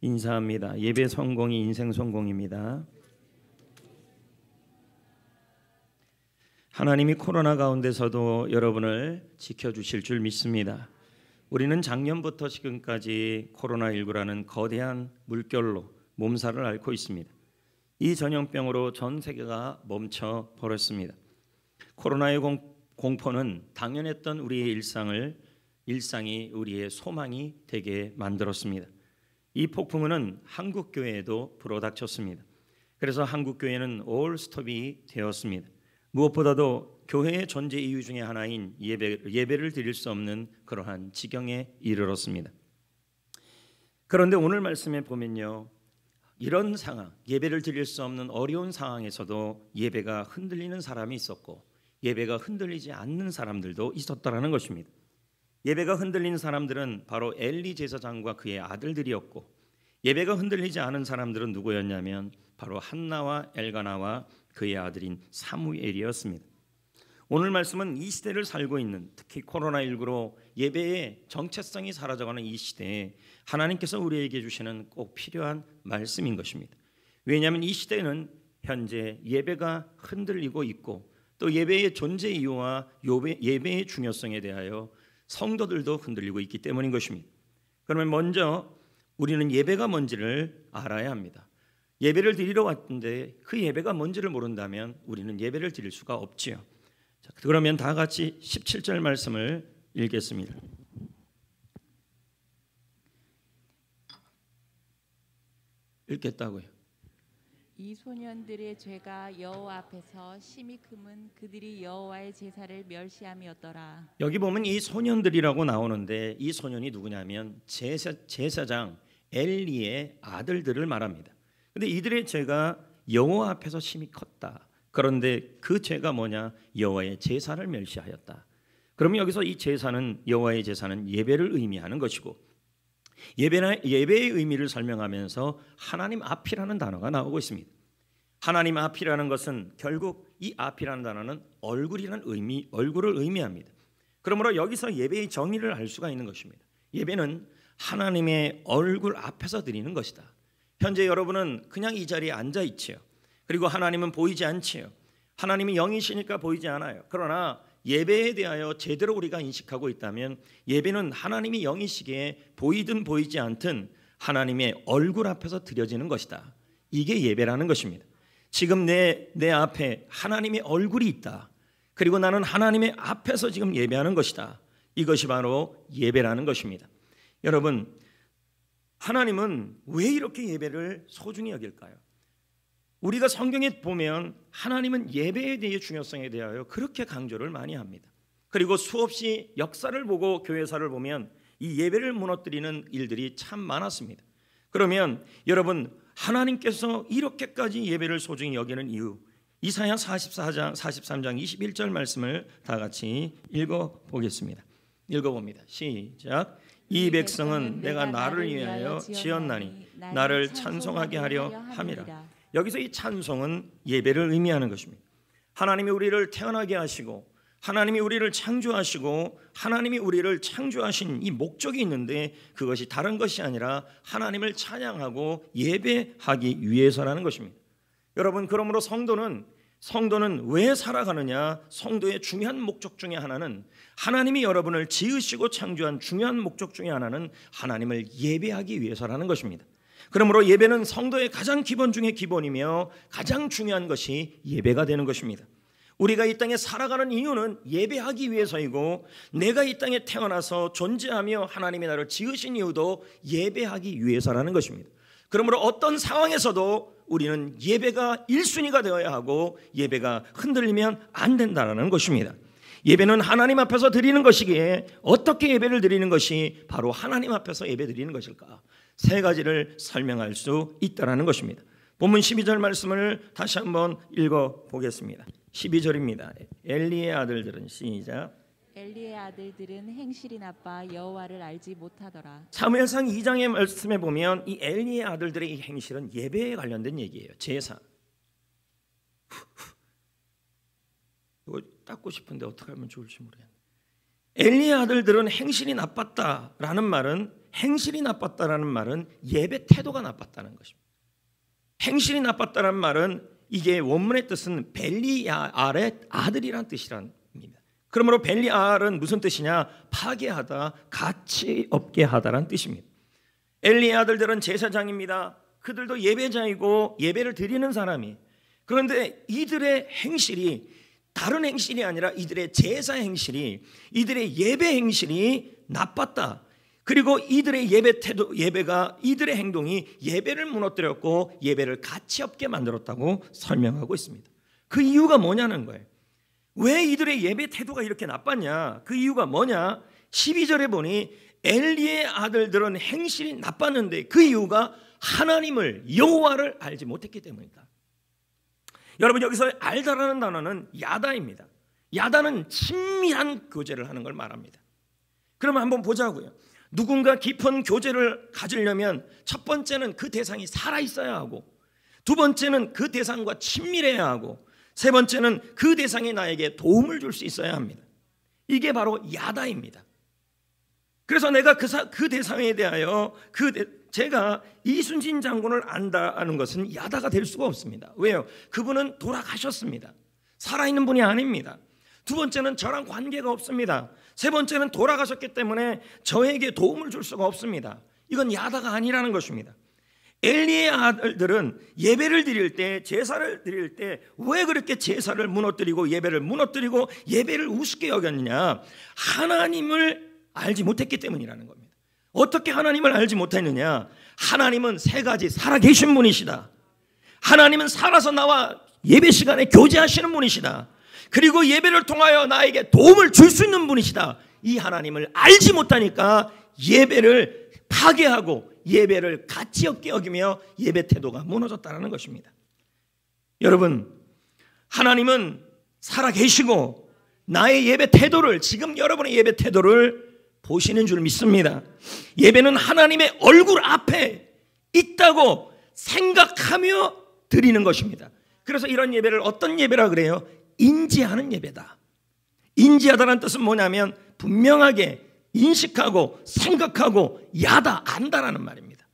인사합니다. 예배 성공이 인생 성공입니다. 하나님이 코로나 가운데서도 여러분을 지켜주실 줄 믿습니다. 우리는 작년부터 지금까지 코로나19라는 거대한 물결로 몸살을 앓고 있습니다. 이 전염병으로 전 세계가 멈춰 버렸습니다. 코로나의 공포는 당연했던 우리의 일상이 우리의 소망이 되게 만들었습니다. 이 폭풍은 한국 교회에도 불어닥쳤습니다. 그래서 한국 교회는 올 스톱이 되었습니다. 무엇보다도 교회의 존재 이유 중에 하나인 예배를 드릴 수 없는 그러한 지경에 이르렀습니다. 그런데 오늘 말씀에 보면요, 이런 상황, 예배를 드릴 수 없는 어려운 상황에서도 예배가 흔들리는 사람이 있었고 예배가 흔들리지 않는 사람들도 있었다라는 것입니다. 예배가 흔들린 사람들은 바로 엘리 제사장과 그의 아들들이었고, 예배가 흔들리지 않은 사람들은 누구였냐면 바로 한나와 엘가나와 그의 아들인 사무엘이었습니다. 오늘 말씀은 이 시대를 살고 있는, 특히 코로나19로 예배의 정체성이 사라져가는 이 시대에 하나님께서 우리에게 주시는 꼭 필요한 말씀인 것입니다. 왜냐하면 이 시대는 현재 예배가 흔들리고 있고 또 예배의 존재 이유와 예배의 중요성에 대하여 성도들도 흔들리고 있기 때문인 것입니다. 그러면 먼저 우리는 예배가 뭔지를 알아야 합니다. 예배를 드리러 왔는데 그 예배가 뭔지를 모른다면 우리는 예배를 드릴 수가 없지요. 자, 그러면 다 같이 17절 말씀을 읽겠습니다. 읽겠다고요. 이 소년들의 죄가 여호와 앞에서 심히 크면 그들이 여호와의 제사를 멸시함이었더라. 여기 보면 이 소년들이라고 나오는데 이 소년이 누구냐면 제사장 엘리의 아들들을 말합니다. 근데 이들의 죄가 여호와 앞에서 심히 컸다. 그런데 그 죄가 뭐냐? 여호와의 제사를 멸시하였다. 그러면 여기서 이 제사는, 여호와의 제사는 예배를 의미하는 것이고, 예배의 의미를 설명하면서 하나님 앞이라는 단어가 나오고 있습니다. 하나님 앞이라는 것은 결국 이 앞이라는 단어는 얼굴을 의미합니다. 그러므로 여기서 예배의 정의를 알 수가 있는 것입니다. 예배는 하나님의 얼굴 앞에서 드리는 것이다. 현재 여러분은 그냥 이 자리에 앉아 있지요. 그리고 하나님은 보이지 않지요. 하나님이 영이시니까 보이지 않아요. 그러나 예배에 대하여 제대로 우리가 인식하고 있다면 예배는 하나님이 영이시기에 보이든 보이지 않든 하나님의 얼굴 앞에서 드려지는 것이다. 이게 예배라는 것입니다. 지금 내 앞에 하나님의 얼굴이 있다. 그리고 나는 하나님의 앞에서 지금 예배하는 것이다. 이것이 바로 예배라는 것입니다. 여러분, 하나님은 왜 이렇게 예배를 소중히 여길까요? 우리가 성경에 보면 하나님은 예배에 대해 중요성에 대하여 그렇게 강조를 많이 합니다. 그리고 수없이 역사를 보고 교회사를 보면 이 예배를 무너뜨리는 일들이 참 많았습니다. 그러면 여러분, 하나님께서 이렇게까지 예배를 소중히 여기는 이유, 이사야 43장 21절 말씀을 다 같이 읽어보겠습니다. 읽어봅니다. 시작. 이 백성은 내가 나를 위하여 지었나니 나를 찬송하게 하려 함이라. 여기서 이 찬송은 예배를 의미하는 것입니다. 하나님이 우리를 태어나게 하시고 하나님이 우리를 창조하시고 하나님이 우리를 창조하신 이 목적이 있는데 그것이 다른 것이 아니라 하나님을 찬양하고 예배하기 위해서라는 것입니다. 여러분, 그러므로 성도는 왜 살아가느냐? 성도의 중요한 목적 중에 하나는, 하나님이 여러분을 지으시고 창조한 중요한 목적 중에 하나는 하나님을 예배하기 위해서라는 것입니다. 그러므로 예배는 성도의 가장 기본 중에 기본이며 가장 중요한 것이 예배가 되는 것입니다. 우리가 이 땅에 살아가는 이유는 예배하기 위해서이고, 내가 이 땅에 태어나서 존재하며 하나님이 나를 지으신 이유도 예배하기 위해서라는 것입니다. 그러므로 어떤 상황에서도 우리는 예배가 1순위가 되어야 하고 예배가 흔들리면 안 된다는 것입니다. 예배는 하나님 앞에서 드리는 것이기에 어떻게 예배를 드리는 것이 바로 하나님 앞에서 예배 드리는 것일까? 세 가지를 설명할 수 있다는 것입니다. 본문 12절 말씀을 다시 한번 읽어보겠습니다. 12절입니다. 엘리의 아들들은, 시작. 엘리의 아들들은 행실이 나빠 여호와를 알지 못하더라. 사무엘상 2장의 말씀에 보면 이 엘리의 아들들의 이 행실은 예배에 관련된 얘기예요. 제사. 이거 닦고 싶은데 어떻게 하면 좋을지 모르겠네. 엘리의 아들들은 행실이 나빴다라는 말은 행실이 나빴다라는 말은 예배 태도가 나빴다는 것입니다. 행실이 나빴다는 말은 이게 원문의 뜻은 벨리알의 아들이란 뜻이랍니다. 그러므로 벨리알은 무슨 뜻이냐? 파괴하다, 가치 없게 하다란 뜻입니다. 엘리의 아들들은 제사장입니다. 그들도 예배자이고 예배를 드리는 사람이. 그런데 이들의 행실이 다른 행실이 아니라 이들의 제사 행실이, 이들의 예배 행실이 나빴다. 그리고 이들의 예배 태도, 예배가, 이들의 행동이 예배를 무너뜨렸고 예배를 가치 없게 만들었다고 설명하고 있습니다. 그 이유가 뭐냐는 거예요. 왜 이들의 예배 태도가 이렇게 나빴냐? 그 이유가 뭐냐? 12절에 보니 엘리의 아들들은 행실이 나빴는데 그 이유가 하나님을, 여호와를 알지 못했기 때문이다. 여러분, 여기서 알다라는 단어는 야다입니다. 야다는 친밀한 교제를 하는 걸 말합니다. 그러면 한번 보자고요. 누군가 깊은 교제를 가지려면 첫 번째는 그 대상이 살아있어야 하고, 두 번째는 그 대상과 친밀해야 하고, 세 번째는 그 대상이 나에게 도움을 줄 수 있어야 합니다. 이게 바로 야다입니다. 그래서 내가 그 대상에 대하여 제가 이순신 장군을 안다는 것은 야다가 될 수가 없습니다. 왜요? 그분은 돌아가셨습니다. 살아있는 분이 아닙니다. 두 번째는 저랑 관계가 없습니다. 세 번째는 돌아가셨기 때문에 저에게 도움을 줄 수가 없습니다. 이건 야다가 아니라는 것입니다. 엘리의 아들들은 예배를 드릴 때, 제사를 드릴 때 왜 그렇게 제사를 무너뜨리고 예배를 무너뜨리고 예배를 우습게 여겼느냐? 하나님을 알지 못했기 때문이라는 겁니다. 어떻게 하나님을 알지 못했느냐? 하나님은 세 가지 살아계신 분이시다. 하나님은 살아서 나와 예배 시간에 교제하시는 분이시다. 그리고 예배를 통하여 나에게 도움을 줄 수 있는 분이시다. 이 하나님을 알지 못하니까 예배를 파괴하고 예배를 가치 없게 여기며 예배 태도가 무너졌다는 것입니다. 여러분, 하나님은 살아계시고 나의 예배 태도를, 지금 여러분의 예배 태도를 보시는 줄 믿습니다. 예배는 하나님의 얼굴 앞에 있다고 생각하며 드리는 것입니다. 그래서 이런 예배를 어떤 예배라 그래요? 인지하는 예배다. 인지하다는 뜻은 뭐냐면 분명하게 인식하고 생각하고 야다, 안다라는 말입니다.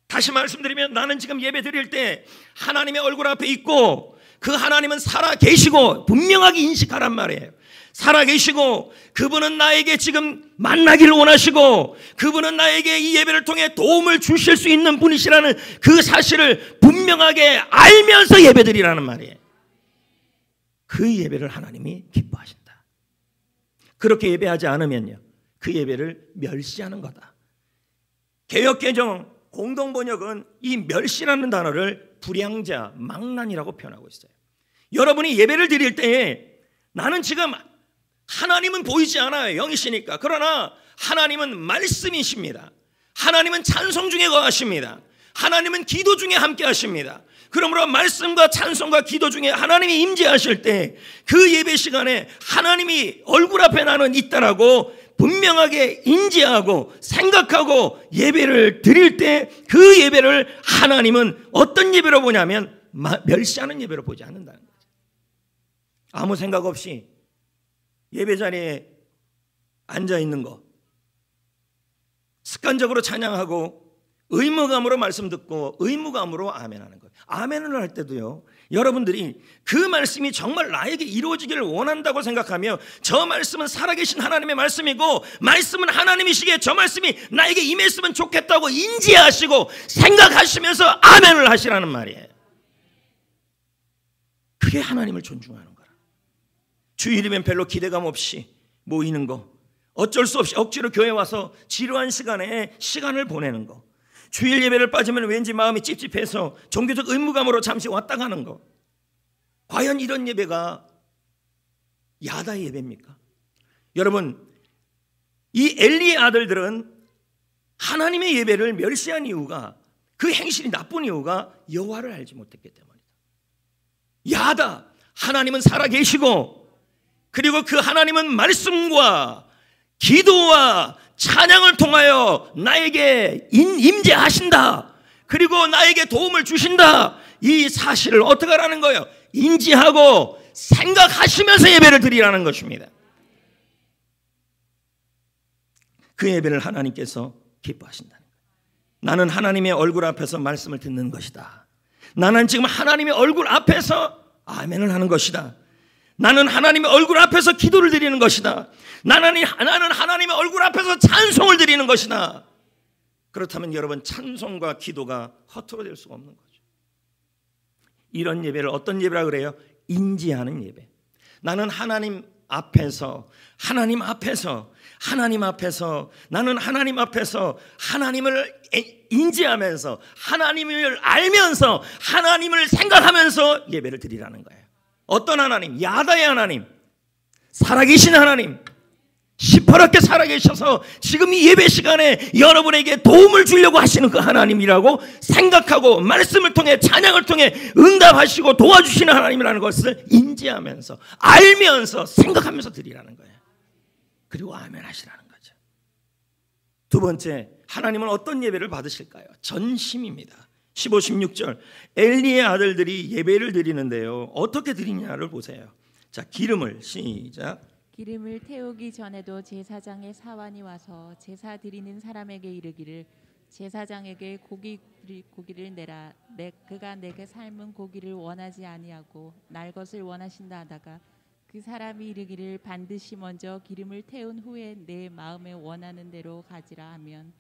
다시 말씀드리면 나는 지금 예배 드릴 때 하나님의 얼굴 앞에 있고 그 하나님은 살아계시고 분명하게 인식하란 말이에요. 살아계시고 그분은 나에게 지금 만나기를 원하시고 그분은 나에게 이 예배를 통해 도움을 주실 수 있는 분이시라는 그 사실을 분명하게 알면서 예배드리라는 말이에요. 그 예배를 하나님이 기뻐하신다. 그렇게 예배하지 않으면요, 그 예배를 멸시하는 거다. 개역개정 공동번역은 이 멸시라는 단어를 불량자, 망난이라고 표현하고 있어요. 여러분이 예배를 드릴 때에 나는 지금 하나님은 보이지 않아요. 영이시니까. 그러나 하나님은 말씀이십니다. 하나님은 찬송 중에 거하십니다. 하나님은 기도 중에 함께 하십니다. 그러므로 말씀과 찬송과 기도 중에 하나님이 임재하실 때 그 예배 시간에 하나님이 얼굴 앞에 나는 있다라고 분명하게 인지하고 생각하고 예배를 드릴 때 그 예배를 하나님은 어떤 예배로 보냐면 멸시하는 예배로 보지 않는다는 거죠. 아무 생각 없이 예배 자리에 앉아 있는 거, 습관적으로 찬양하고 의무감으로 말씀 듣고 의무감으로 아멘하는 거예요. 아멘을 할 때도요, 여러분들이 그 말씀이 정말 나에게 이루어지기를 원한다고 생각하며 저 말씀은 살아계신 하나님의 말씀이고 말씀은 하나님이시기에 저 말씀이 나에게 임했으면 좋겠다고 인지하시고 생각하시면서 아멘을 하시라는 말이에요. 그게 하나님을 존중하는 거라. 주일이면 별로 기대감 없이 모이는 거, 어쩔 수 없이 억지로 교회 와서 지루한 시간에 시간을 보내는 거, 주일 예배를 빠지면 왠지 마음이 찝찝해서 종교적 의무감으로 잠시 왔다 가는 거, 과연 이런 예배가 야다의 예배입니까? 여러분, 이 엘리의 아들들은 하나님의 예배를 멸시한 이유가, 그 행실이 나쁜 이유가 여호와를 알지 못했기 때문이다. 야다, 하나님은 살아계시고 그리고 그 하나님은 말씀과 기도와 찬양을 통하여 나에게 임재하신다. 그리고 나에게 도움을 주신다. 이 사실을 어떻게 하라는 거예요? 인지하고 생각하시면서 예배를 드리라는 것입니다. 그 예배를 하나님께서 기뻐하신다는 거예요. 나는 하나님의 얼굴 앞에서 말씀을 듣는 것이다. 나는 지금 하나님의 얼굴 앞에서 아멘을 하는 것이다. 나는 하나님의 얼굴 앞에서 기도를 드리는 것이다. 나는 하나님의 얼굴 앞에서 찬송을 드리는 것이다. 그렇다면 여러분, 찬송과 기도가 허투루 될 수가 없는 거죠. 이런 예배를 어떤 예배라 그래요? 인지하는 예배. 나는 하나님 앞에서 나는 하나님 앞에서 하나님을 인지하면서, 하나님을 알면서, 하나님을 생각하면서 예배를 드리라는 거예요. 어떤 하나님? 야다의 하나님, 살아계신 하나님, 시퍼렇게 살아계셔서 지금 이 예배 시간에 여러분에게 도움을 주려고 하시는 그 하나님이라고 생각하고, 말씀을 통해, 찬양을 통해 응답하시고 도와주시는 하나님이라는 것을 인지하면서, 알면서, 생각하면서 드리라는 거예요. 그리고 아멘 하시라는 거죠. 두 번째, 하나님은 어떤 예배를 받으실까요? 전심입니다. 15, 16절 엘리의 아들들이 예배를 드리는데요, 어떻게 드리냐를 보세요. 자, 기름을, 시작. 기름을 태우기 전에도 제사장의 사환이 와서 제사 드리는 사람에게 이르기를, 제사장에게 고기를 내라. 그가 내게 삶은 고기를 원하지 아니하고 날 것을 원하신다 하다가 그 사람이 이르기를, 반드시 먼저 기름을 태운 후에 내 마음에 원하는 대로 가지라 하면,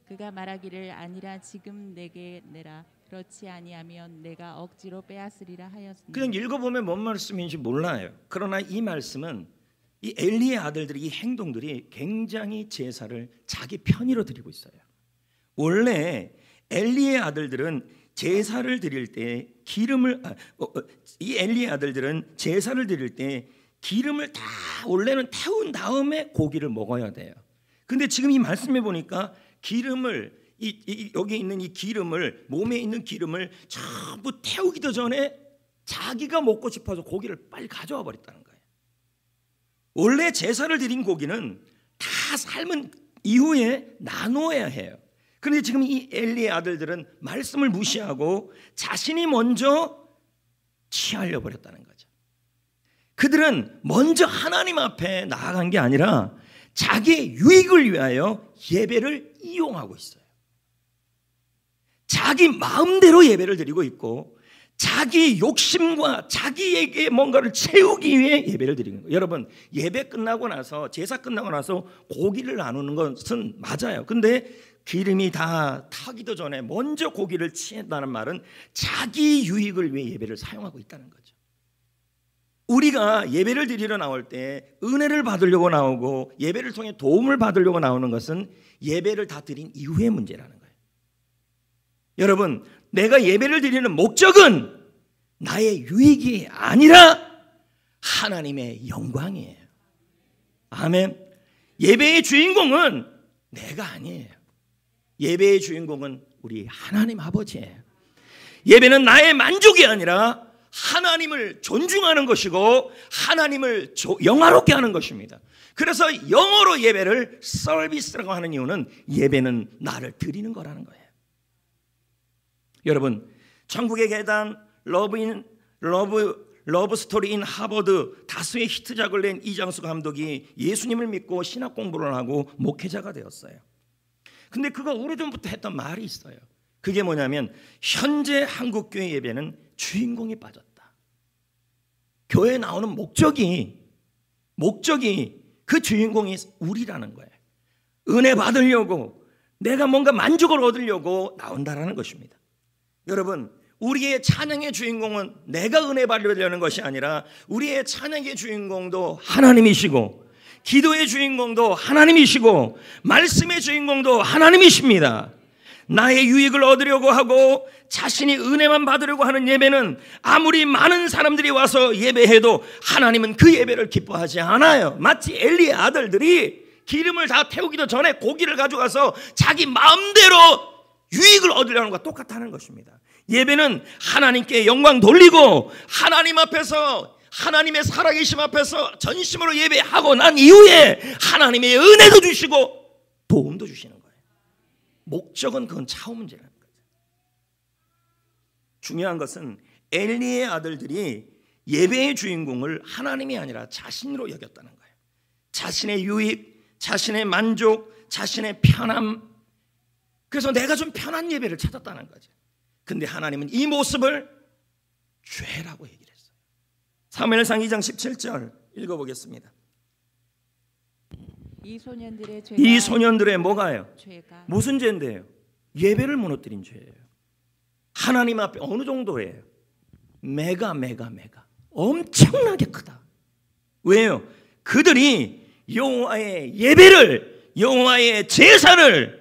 그가 말하기를, 아니라 지금 내게 내라. 그렇지 아니하면 내가 억지로 빼앗으리라 하였으니. 그냥 읽어보면 뭔 말씀인지 몰라요. 그러나 이 말씀은 이 엘리의 아들들의 이 행동들이 굉장히 제사를 자기 편의로 드리고 있어요. 원래 엘리의 아들들은 제사를 드릴 때 이 엘리의 아들들은 제사를 드릴 때 기름을 다 원래는 태운 다음에 고기를 먹어야 돼요. 근데 지금 이 말씀해 보니까 기름을 여기 있는 이 기름을, 몸에 있는 기름을 전부 태우기도 전에 자기가 먹고 싶어서 고기를 빨리 가져와 버렸다는 거예요. 원래 제사를 드린 고기는 다 삶은 이후에 나누어야 해요. 그런데 지금 이 엘리의 아들들은 말씀을 무시하고 자신이 먼저 취하려 버렸다는 거죠. 그들은 먼저 하나님 앞에 나아간 게 아니라 자기의 유익을 위하여 예배를 이용하고 있어요. 자기 마음대로 예배를 드리고 있고, 자기 욕심과 자기에게 뭔가를 채우기 위해 예배를 드리는 거예요. 여러분, 예배 끝나고 나서, 제사 끝나고 나서 고기를 나누는 것은 맞아요. 근데 기름이 다 타기도 전에 먼저 고기를 취한다는 말은 자기 유익을 위해 예배를 사용하고 있다는 거죠. 우리가 예배를 드리러 나올 때 은혜를 받으려고 나오고 예배를 통해 도움을 받으려고 나오는 것은 예배를 다 드린 이후의 문제라는 거예요. 여러분, 내가 예배를 드리는 목적은 나의 유익이 아니라 하나님의 영광이에요. 아멘. 예배의 주인공은 내가 아니에요. 예배의 주인공은 우리 하나님 아버지예요. 예배는 나의 만족이 아니라 하나님을 존중하는 것이고 하나님을 영화롭게 하는 것입니다. 그래서 영어로 예배를 서비스라고 하는 이유는 예배는 나를 드리는 거라는 거예요. 여러분, 천국의 계단, 러브 스토리 인 하버드 다수의 히트작을 낸 이장수 감독이 예수님을 믿고 신학 공부를 하고 목회자가 되었어요. 근데 그가 오래전부터 했던 말이 있어요. 그게 뭐냐면, 현재 한국교회 예배는 주인공이 빠졌다. 교회에 나오는 목적이 그 주인공이 우리라는 거예요. 은혜 받으려고, 내가 뭔가 만족을 얻으려고 나온다라는 것입니다. 여러분, 우리의 찬양의 주인공은 내가 은혜 받으려는 것이 아니라 우리의 찬양의 주인공도 하나님이시고, 기도의 주인공도 하나님이시고, 말씀의 주인공도 하나님이십니다. 나의 유익을 얻으려고 하고 자신이 은혜만 받으려고 하는 예배는 아무리 많은 사람들이 와서 예배해도 하나님은 그 예배를 기뻐하지 않아요. 마치 엘리의 아들들이 기름을 다 태우기도 전에 고기를 가져가서 자기 마음대로 유익을 얻으려는 것과 똑같다는 것입니다. 예배는 하나님께 영광 돌리고 하나님 앞에서, 하나님의 살아계심 앞에서 전심으로 예배하고 난 이후에 하나님의 은혜도 주시고 도움도 주시는 거예요. 목적은 그건 차후 문제라는 거죠. 중요한 것은 엘리의 아들들이 예배의 주인공을 하나님이 아니라 자신으로 여겼다는 거예요. 자신의 유익, 자신의 만족, 자신의 편함, 그래서 내가 좀 편한 예배를 찾았다는 거죠. 근데 하나님은 이 모습을 죄라고 얘기를 했어요. 사무엘상 2장 17절 읽어보겠습니다. 이 소년들의 뭐가요? 죄가 무슨 죄인데요? 예배를 무너뜨린 죄예요. 하나님 앞에 어느 정도예요? 메가 엄청나게 크다. 왜요? 그들이 여호와의 예배를, 여호와의 제사를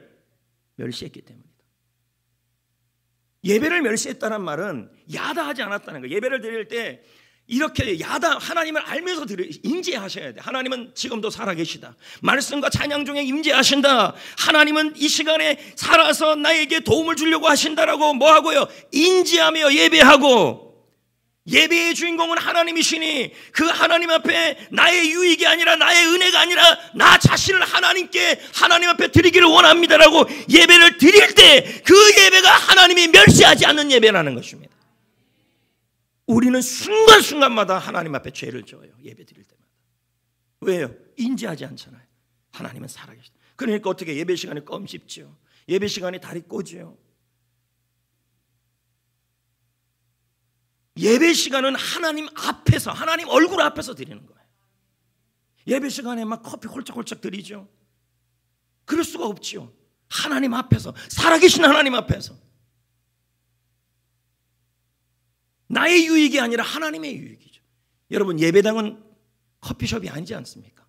멸시했기 때문이다. 예배를 멸시했다는 말은 야다하지 않았다는 거예요. 예배를 드릴 때 이렇게 하나님을 알면서 인지하셔야 돼. 하나님은 지금도 살아계시다. 말씀과 찬양 중에 임재하신다. 하나님은 이 시간에 살아서 나에게 도움을 주려고 하신다라고 뭐하고요? 인지하며 예배하고, 예배의 주인공은 하나님이시니 그 하나님 앞에 나의 유익이 아니라, 나의 은혜가 아니라 나 자신을 하나님 앞에 드리기를 원합니다라고 예배를 드릴 때 그 예배가 하나님이 멸시하지 않는 예배라는 것입니다. 우리는 순간순간마다 하나님 앞에 죄를 져요. 예배 드릴 때마다. 왜요? 인지하지 않잖아요. 하나님은 살아계시다. 그러니까 어떻게 예배 시간에 껌 씹죠. 예배 시간에 다리 꼬지요. 예배 시간은 하나님 앞에서, 하나님 얼굴 앞에서 드리는 거예요. 예배 시간에 막 커피 홀짝홀짝 드리죠. 그럴 수가 없지요. 하나님 앞에서, 살아계신 하나님 앞에서. 나의 유익이 아니라 하나님의 유익이죠. 여러분, 예배당은 커피숍이 아니지 않습니까?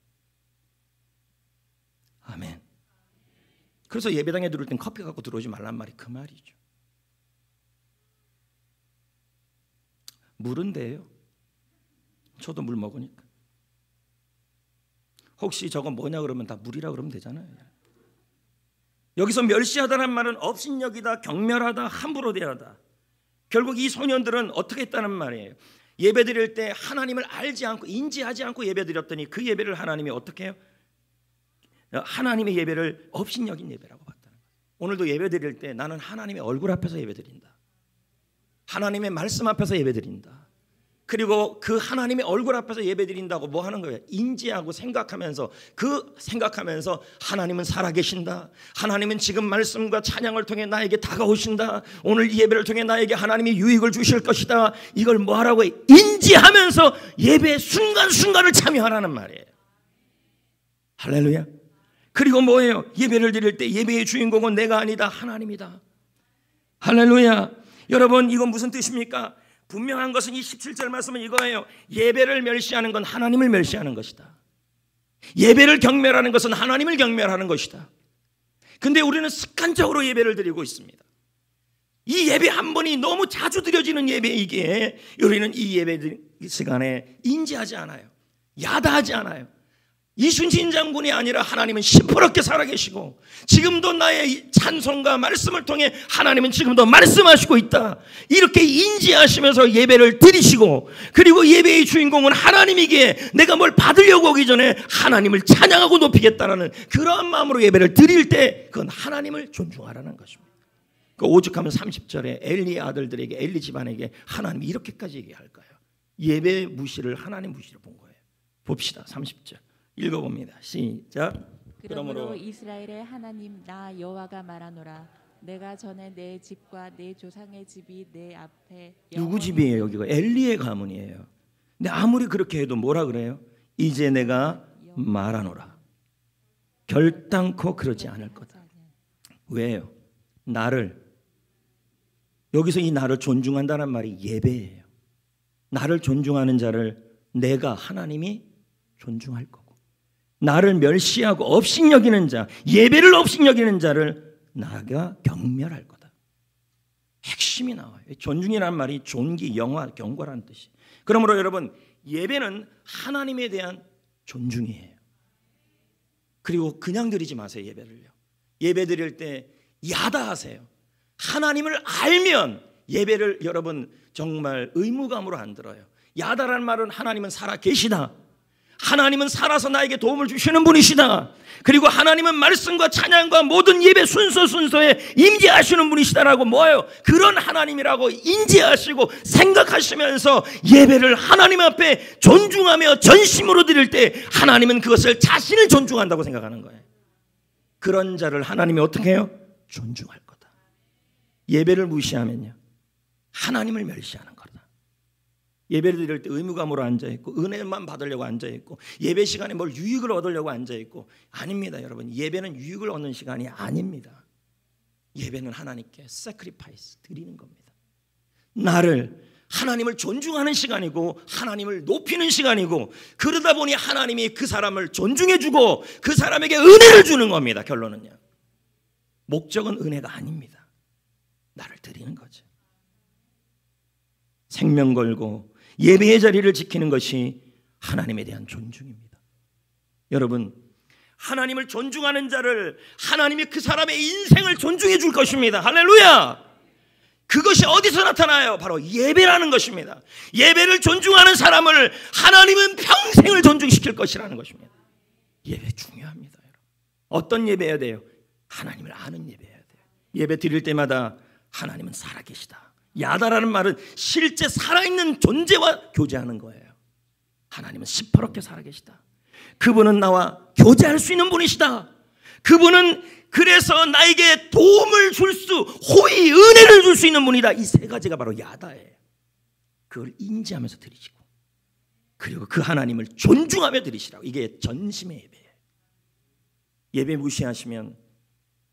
아멘. 그래서 예배당에 들어올 땐 커피 갖고 들어오지 말란 말이 그 말이죠. 물은 돼요. 저도 물 먹으니까. 혹시 저거 뭐냐 그러면 다 물이라 그러면 되잖아요. 여기서 멸시하다는 말은 업신여기다, 경멸하다, 함부로 대하다. 결국 이 소년들은 어떻게 했다는 말이에요? 예배 드릴 때 하나님을 알지 않고 인지하지 않고 예배 드렸더니 그 예배를 하나님이 어떻게 해요? 하나님의 예배를 업신여긴 예배라고 봤다는 거예요. 오늘도 예배 드릴 때 나는 하나님의 얼굴 앞에서 예배 드린다. 하나님의 말씀 앞에서 예배 드린다. 그리고 그 하나님의 얼굴 앞에서 예배 드린다고 뭐 하는 거예요? 인지하고 생각하면서, 하나님은 살아계신다. 하나님은 지금 말씀과 찬양을 통해 나에게 다가오신다. 오늘 이 예배를 통해 나에게 하나님이 유익을 주실 것이다. 이걸 뭐 하라고 해요? 인지하면서 예배 순간순간을 참여하라는 말이에요. 할렐루야. 그리고 뭐예요? 예배를 드릴 때 예배의 주인공은 내가 아니다, 하나님이다. 할렐루야. 여러분, 이건 무슨 뜻입니까? 분명한 것은 이 17절 말씀은 이거예요. 예배를 멸시하는 건 하나님을 멸시하는 것이다. 예배를 경멸하는 것은 하나님을 경멸하는 것이다. 근데 우리는 습관적으로 예배를 드리고 있습니다. 이 예배 한 번이 너무 자주 드려지는 예배이기에 우리는 이 예배 시간에 인지하지 않아요. 야다하지 않아요. 이순신 장군이 아니라 하나님은 시퍼렇게 살아계시고 지금도 나의 찬송과 말씀을 통해 하나님은 지금도 말씀하시고 있다. 이렇게 인지하시면서 예배를 드리시고, 그리고 예배의 주인공은 하나님이기에 내가 뭘 받으려고 오기 전에 하나님을 찬양하고 높이겠다는 그러한 마음으로 예배를 드릴 때 그건 하나님을 존중하라는 것입니다. 그 오죽하면 30절에 엘리의 아들들에게, 엘리 집안에게 하나님이 이렇게까지 얘기할까요? 예배 무시를 하나님 무시로 본 거예요. 봅시다. 30절 읽어봅니다. 시작. 그러므로 이스라엘의 하나님 나 여호와가 말하노라. 내가 전에 내 집과 내 조상의 집이 내 앞에 누구 집이에요? 여기가 엘리의 가문이에요. 근데 아무리 그렇게 해도 뭐라 그래요? 이제 내가 말하노라. 결단코 그러지 않을 거다. 왜요? 나를, 여기서 이 나를 존중한다는 말이 예배예요. 나를 존중하는 자를 내가, 하나님이 존중할 거고, 나를 멸시하고 업신여기는 자, 예배를 업신여기는 자를 나가 경멸할 거다. 핵심이 나와요. 존중이라는 말이 존귀, 영화, 경고라는 뜻이. 그러므로 여러분, 예배는 하나님에 대한 존중이에요. 그리고 그냥 드리지 마세요. 예배를요. 예배 드릴 때 야다하세요. 하나님을 알면 예배를 여러분 정말 의무감으로 안 들어요. 야다라는 말은 하나님은 살아 계시다. 하나님은 살아서 나에게 도움을 주시는 분이시다. 그리고 하나님은 말씀과 찬양과 모든 예배 순서에 임재하시는 분이시다라고 뭐예요? 그런 하나님이라고 인지하시고 생각하시면서 예배를 하나님 앞에 존중하며 전심으로 드릴 때 하나님은 그것을 자신을 존중한다고 생각하는 거예요. 그런 자를 하나님이 어떻게 해요? 존중할 거다. 예배를 무시하면요, 하나님을 멸시하는 거다. 예배를 드릴 때 의무감으로 앉아있고 은혜만 받으려고 앉아있고 예배 시간에 뭘 유익을 얻으려고 앉아있고, 아닙니다. 여러분, 예배는 유익을 얻는 시간이 아닙니다. 예배는 하나님께 sacrifice 드리는 겁니다. 하나님을 존중하는 시간이고 하나님을 높이는 시간이고, 그러다 보니 하나님이 그 사람을 존중해주고 그 사람에게 은혜를 주는 겁니다. 결론은요, 목적은 은혜가 아닙니다. 나를 드리는 거죠. 생명 걸고 예배의 자리를 지키는 것이 하나님에 대한 존중입니다. 여러분, 하나님을 존중하는 자를 하나님이 그 사람의 인생을 존중해 줄 것입니다. 할렐루야! 그것이 어디서 나타나요? 바로 예배라는 것입니다. 예배를 존중하는 사람을 하나님은 평생을 존중시킬 것이라는 것입니다. 예배 중요합니다. 여러분. 어떤 예배해야 돼요? 하나님을 아는 예배해야 돼요. 예배 드릴 때마다 하나님은 살아계시다. 야다라는 말은 실제 살아있는 존재와 교제하는 거예요. 하나님은 시퍼렇게 살아계시다. 그분은 나와 교제할 수 있는 분이시다. 그분은 그래서 나에게 도움을 줄 수, 호의, 은혜를 줄 수 있는 분이다. 이 세 가지가 바로 야다예요. 그걸 인지하면서 드리시고, 그리고 그 하나님을 존중하며 드리시라고. 이게 전심의 예배예요. 예배 무시하시면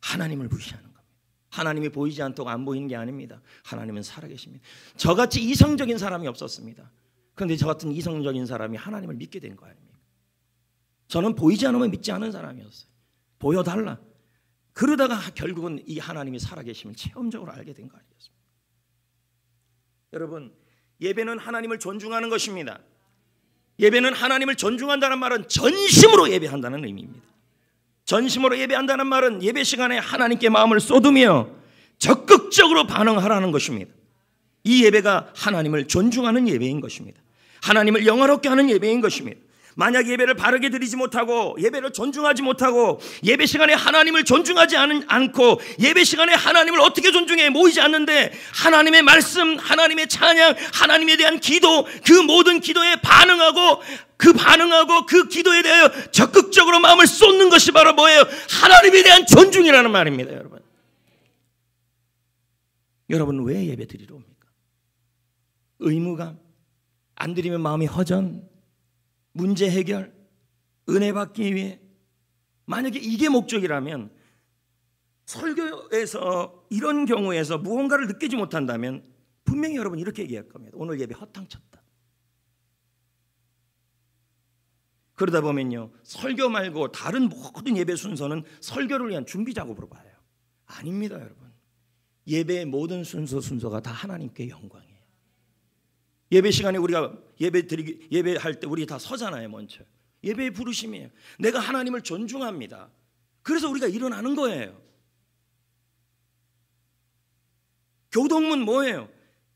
하나님을 무시하는 겁니다. 하나님이 보이지 않도록 안 보이는 게 아닙니다. 하나님은 살아계십니다. 저같이 이성적인 사람이 없었습니다. 그런데 저 같은 이성적인 사람이 하나님을 믿게 된 거 아닙니까? 저는 보이지 않으면 믿지 않은 사람이었어요. 보여달라. 그러다가 결국은 이 하나님이 살아계심을 체험적으로 알게 된 거 아니겠습니까? 여러분, 예배는 하나님을 존중하는 것입니다. 예배는 하나님을 존중한다는 말은 전심으로 예배한다는 의미입니다. 전심으로 예배한다는 말은 예배 시간에 하나님께 마음을 쏟으며 적극적으로 반응하라는 것입니다. 이 예배가 하나님을 존중하는 예배인 것입니다. 하나님을 영화롭게 하는 예배인 것입니다. 만약 예배를 바르게 드리지 못하고 예배를 존중하지 못하고 예배 시간에 하나님을 존중하지 않고 예배 시간에 하나님을 어떻게 존중해? 모이지 않는데 하나님의 말씀, 하나님의 찬양, 하나님에 대한 기도, 그 모든 기도에 반응하고 그 기도에 대하여 적극적으로 마음을 쏟는 것이 바로 뭐예요? 하나님에 대한 존중이라는 말입니다. 여러분 왜 예배 드리러 옵니까? 의무감, 안 드리면 마음이 허전, 문제 해결, 은혜 받기 위해. 만약에 이게 목적이라면, 설교에서 이런 경우에서 무언가를 느끼지 못한다면 분명히 여러분 이렇게 얘기할 겁니다. 오늘 예배 허탕쳤다. 그러다 보면요, 설교 말고 다른 모든 예배 순서는 설교를 위한 준비 작업으로 봐요. 아닙니다. 여러분, 예배의 모든 순서가 다 하나님께 영광이에요. 예배 시간에 우리가 예배할 때 우리 다 서잖아요. 먼저 예배의 부르심이에요. 내가 하나님을 존중합니다. 그래서 우리가 일어나는 거예요. 교동문 뭐예요?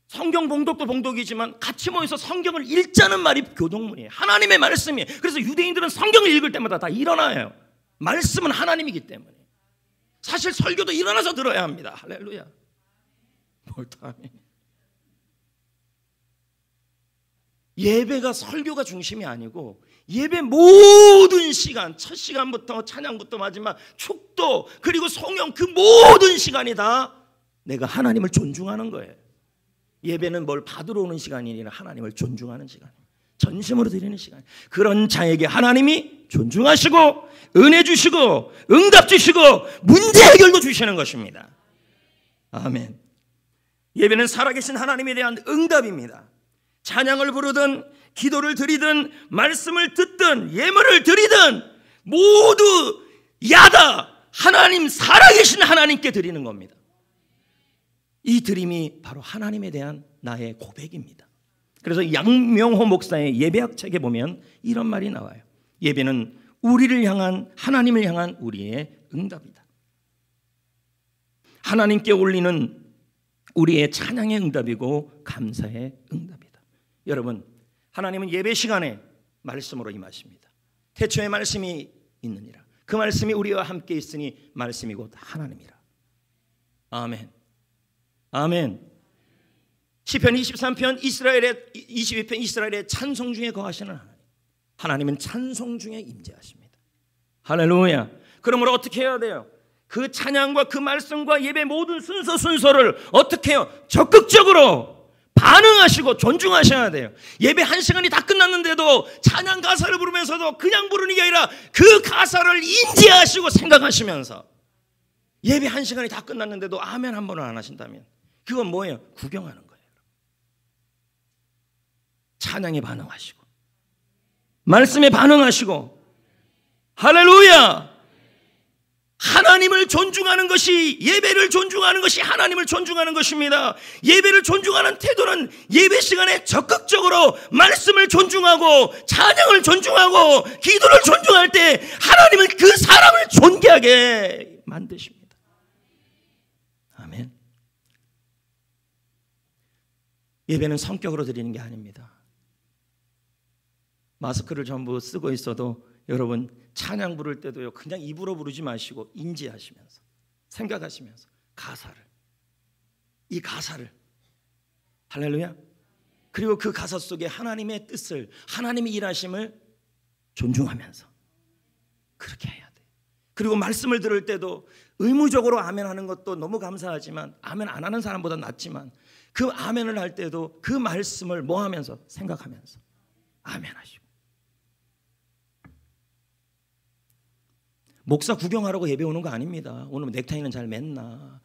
성경 봉독도 봉독이지만 같이 모여서 성경을 읽자는 말이 교동문이에요. 하나님의 말씀이에요. 그래서 유대인들은 성경을 읽을 때마다 다 일어나요. 말씀은 하나님이기 때문에. 사실 설교도 일어나서 들어야 합니다. 할렐루야. 아멘. 예배가 설교가 중심이 아니고 예배 모든 시간, 첫 시간부터 찬양부터 마지막 축도 그리고 송영, 그 모든 시간이 다 내가 하나님을 존중하는 거예요. 예배는 뭘 받으러 오는 시간이 아니라 하나님을 존중하는 시간입니다. 전심으로 드리는 시간. 그런 자에게 하나님이 존중하시고 은혜 주시고 응답 주시고 문제 해결도 주시는 것입니다. 아멘. 예배는 살아계신 하나님에 대한 응답입니다. 찬양을 부르든 기도를 드리든 말씀을 듣든 예물을 드리든 모두 야다, 하나님, 살아계신 하나님께 드리는 겁니다. 이 드림이 바로 하나님에 대한 나의 고백입니다. 그래서 양명호 목사의 예배학 책에 보면 이런 말이 나와요. 예배는 우리를 향한, 하나님을 향한 우리의 응답이다. 하나님께 올리는 우리의 찬양의 응답이고 감사의 응답이다. 여러분, 하나님은 예배 시간에 말씀으로 임하십니다. 태초에 말씀이 있느니라. 그 말씀이 우리와 함께 있으니 말씀이 곧 하나님이라. 아멘. 아멘. 시편 23편 22편 이스라엘의 찬송 중에 거하시는 하나님. 하나님은 찬송 중에 임재하십니다. 할렐루야. 그러므로 어떻게 해야 돼요? 그 찬양과 그 말씀과 예배 모든 순서를 어떻게 해요? 적극적으로 반응하시고 존중하셔야 돼요. 예배 1시간이 다 끝났는데도 찬양 가사를 부르면서도 그냥 부르는 게 아니라 그 가사를 인지하시고 생각하시면서, 예배 1시간이 다 끝났는데도 아멘 한 번을 안 하신다면 그건 뭐예요? 구경하는 거예요. 찬양에 반응하시고 말씀에 반응하시고, 할렐루야! 하나님을 존중하는 것이, 예배를 존중하는 것이 하나님을 존중하는 것입니다. 예배를 존중하는 태도는 예배 시간에 적극적으로 말씀을 존중하고 찬양을 존중하고 기도를 존중할 때 하나님은 그 사람을 존귀하게 만드십니다. 아멘. 예배는 성격으로 드리는 게 아닙니다. 마스크를 전부 쓰고 있어도 여러분 찬양 부를 때도요, 그냥 입으로 부르지 마시고 인지하시면서 생각하시면서 이 가사를 할렐루야. 그리고 그 가사 속에 하나님의 뜻을, 하나님의 일하심을 존중하면서 그렇게 해야 돼. 그리고 말씀을 들을 때도 의무적으로 아멘 하는 것도 너무 감사하지만, 아멘 안 하는 사람보다 낫지만, 그 아멘을 할 때도 그 말씀을 뭐 하면서 생각하면서 아멘 하시고. 목사 구경하라고 예배 오는 거 아닙니다. 오늘 넥타이는 잘 맸나?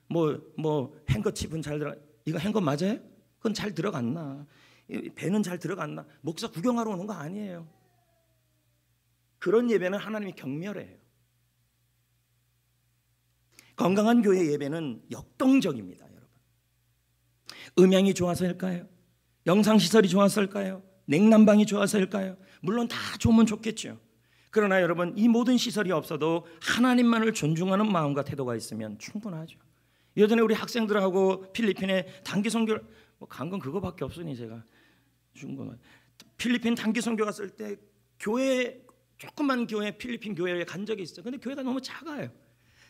뭐 행거칩은 잘 들어. 이거 행거 맞아요? 그건 잘 들어갔나? 배는 잘 들어갔나? 목사 구경하러 오는 거 아니에요. 그런 예배는 하나님이 경멸해요. 건강한 교회 예배는 역동적입니다, 여러분. 음향이 좋아서일까요? 영상시설이 좋아서일까요? 냉난방이 좋아서일까요? 물론 다 좋으면 좋겠죠. 그러나 여러분, 이 모든 시설이 없어도 하나님만을 존중하는 마음과 태도가 있으면 충분하죠. 예전에 우리 학생들하고 필리핀에 단기 선교, 간 건 그거밖에 없으니 제가 준 거. 필리핀 단기 선교 갔을 때 교회, 조그만 교회, 필리핀 교회에 간 적이 있어요. 근데 교회가 너무 작아요.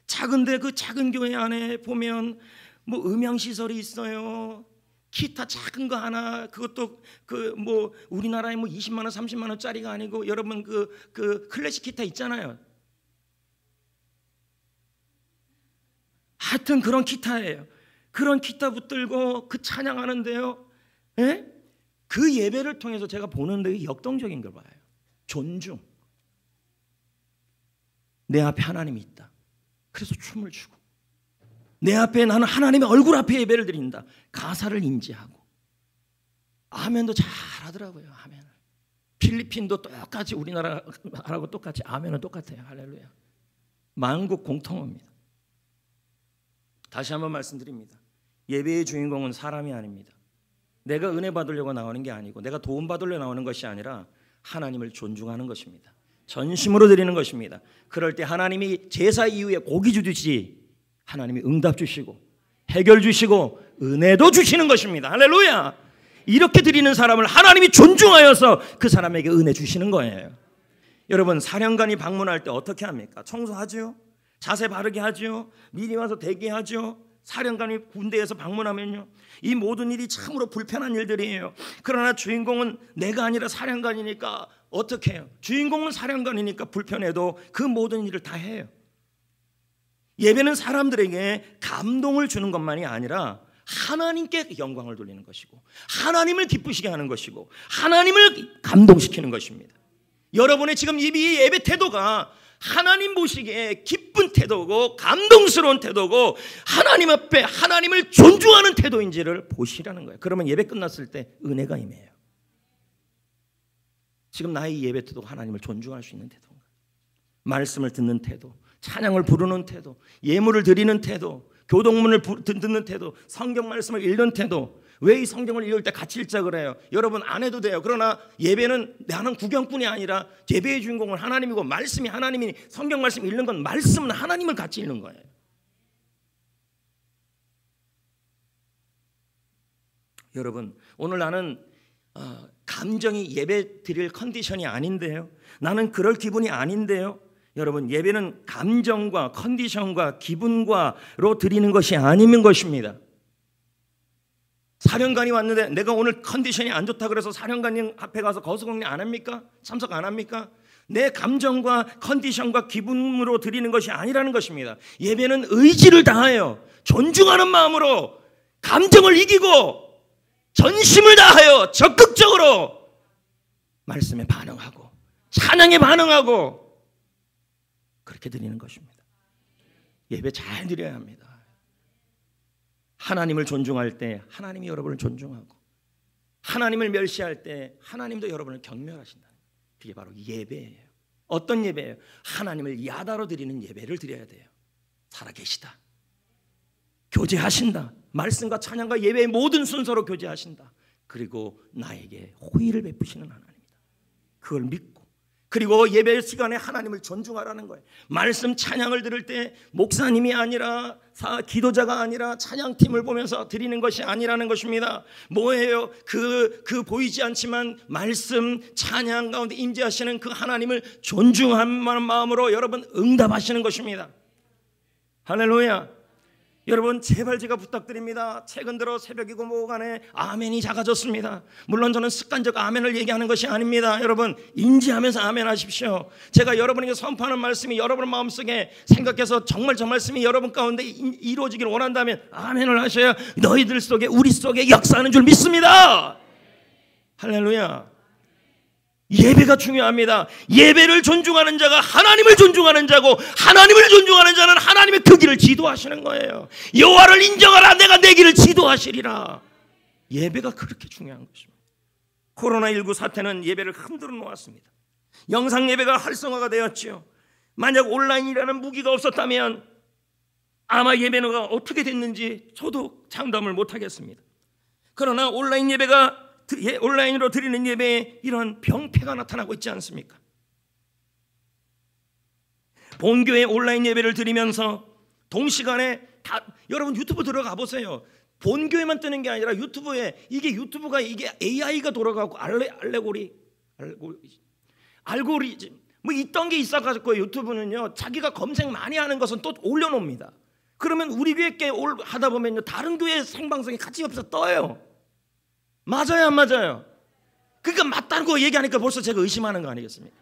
작은데 그 작은 교회 안에 보면 뭐 음향 시설이 있어요. 기타 작은 거 하나, 그것도 뭐 우리나라에 뭐 20만 원, 30만 원짜리가 아니고, 여러분 그 클래식 기타 있잖아요. 하여튼 그런 기타예요. 그런 기타 붙들고 그 찬양하는데요, 예? 그 예배를 통해서 제가 보는데 역동적인 걸 봐요. 존중. 내 앞에 하나님이 있다. 그래서 춤을 추고, 내 앞에 나는 하나님의 얼굴 앞에 예배를 드린다. 가사를 인지하고 아멘도 잘 하더라고요. 아멘을. 필리핀도 똑같이 우리나라하고 똑같이 아멘은 똑같아요. 할렐루야. 만국 공통어입니다. 다시 한번 말씀드립니다. 예배의 주인공은 사람이 아닙니다. 내가 은혜 받으려고 나오는 게 아니고, 내가 도움 받으려고 나오는 것이 아니라 하나님을 존중하는 것입니다. 전심으로 드리는 것입니다. 그럴 때 하나님이 제사 이후에 고기 주듯이 하나님이 응답 주시고 해결 주시고 은혜도 주시는 것입니다. 할렐루야. 이렇게 드리는 사람을 하나님이 존중하여서 그 사람에게 은혜 주시는 거예요. 여러분, 사령관이 방문할 때 어떻게 합니까? 청소하죠. 자세 바르게 하죠. 미리 와서 대기하죠. 사령관이 군대에서 방문하면요, 이 모든 일이 참으로 불편한 일들이에요. 그러나 주인공은 내가 아니라 사령관이니까 어떻게 해요? 주인공은 사령관이니까 불편해도 그 모든 일을 다 해요. 예배는 사람들에게 감동을 주는 것만이 아니라 하나님께 영광을 돌리는 것이고, 하나님을 기쁘시게 하는 것이고, 하나님을 감동시키는 것입니다. 여러분의 지금 이 예배 태도가 하나님 보시기에 기쁜 태도고 감동스러운 태도고 하나님 앞에 하나님을 존중하는 태도인지를 보시라는 거예요. 그러면 예배 끝났을 때 은혜가 임해요. 지금 나의 예배 태도가 하나님을 존중할 수 있는 태도인가? 말씀을 듣는 태도, 찬양을 부르는 태도, 예물을 드리는 태도, 교동문을 듣는 태도, 성경 말씀을 읽는 태도. 왜 이 성경을 읽을 때 같이 읽자 그래요? 여러분 안 해도 돼요. 그러나 예배는 나는 구경꾼이 아니라 예배의 주인공은 하나님이고, 말씀이 하나님이니 성경 말씀 읽는 건 말씀은 하나님을 같이 읽는 거예요. 여러분, 오늘 나는 감정이 예배 드릴 컨디션이 아닌데요, 나는 그럴 기분이 아닌데요. 여러분, 예배는 감정과 컨디션과 기분과로 드리는 것이 아닌 것입니다. 사령관이 왔는데 내가 오늘 컨디션이 안 좋다 그래서 사령관님 앞에 가서 거수공리 안 합니까? 참석 안 합니까? 내 감정과 컨디션과 기분으로 드리는 것이 아니라는 것입니다. 예배는 의지를 다하여 존중하는 마음으로 감정을 이기고 전심을 다하여 적극적으로 말씀에 반응하고 찬양에 반응하고 그렇게 드리는 것입니다. 예배 잘 드려야 합니다. 하나님을 존중할 때 하나님이 여러분을 존중하고 하나님을 멸시할 때 하나님도 여러분을 경멸하신다. 그게 바로 예배예요. 어떤 예배예요? 하나님을 야다로 드리는 예배를 드려야 돼요. 살아계시다, 교제하신다, 말씀과 찬양과 예배의 모든 순서로 교제하신다. 그리고 나에게 호의를 베푸시는 하나님이다. 그걸 믿고 그리고 예배 시간에 하나님을 존중하라는 거예요. 말씀 찬양을 들을 때 목사님이 아니라 기도자가 아니라 찬양팀을 보면서 드리는 것이 아니라는 것입니다. 뭐예요? 그 보이지 않지만 말씀 찬양 가운데 임재하시는 그 하나님을 존중하는 마음으로 여러분 응답하시는 것입니다. 할렐루야. 여러분 제발 제가 부탁드립니다. 최근 들어 새벽이고 뭐고 간에 아멘이 작아졌습니다. 물론 저는 습관적 아멘을 얘기하는 것이 아닙니다. 여러분 인지하면서 아멘 하십시오. 제가 여러분에게 선포하는 말씀이 여러분 마음속에 생각해서 정말 저 말씀이 여러분 가운데 이루어지기를 원한다면 아멘을 하셔야 너희들 속에 우리 속에 역사하는 줄 믿습니다. 할렐루야. 예배가 중요합니다. 예배를 존중하는 자가 하나님을 존중하는 자고 하나님을 존중하는 자는 하나님의 그 길을 지도하시는 거예요. 여호와를 인정하라, 내가 내 길을 지도하시리라. 예배가 그렇게 중요한 것입니다. 코로나19 사태는 예배를 흔들어 놓았습니다. 영상 예배가 활성화가 되었죠. 만약 온라인이라는 무기가 없었다면 아마 예배는 어떻게 됐는지 저도 장담을 못하겠습니다. 그러나 온라인으로 드리는 예배에 이런 병폐가 나타나고 있지 않습니까? 본교회 온라인 예배를 드리면서 동시간에 여러분 유튜브 들어가 보세요. 본교회만 뜨는 게 아니라 유튜브에 이게 AI가 돌아가고 알고리즘 뭐 있던 게 있어가지고 유튜브는요 자기가 검색 많이 하는 것은 또 올려놓습니다. 그러면 우리 교회 게 하다 보면요 다른 교회 생방송이 같이 옆에서 떠요. 맞아요, 안 맞아요? 그러니까 맞다고 얘기하니까 벌써 제가 의심하는 거 아니겠습니까?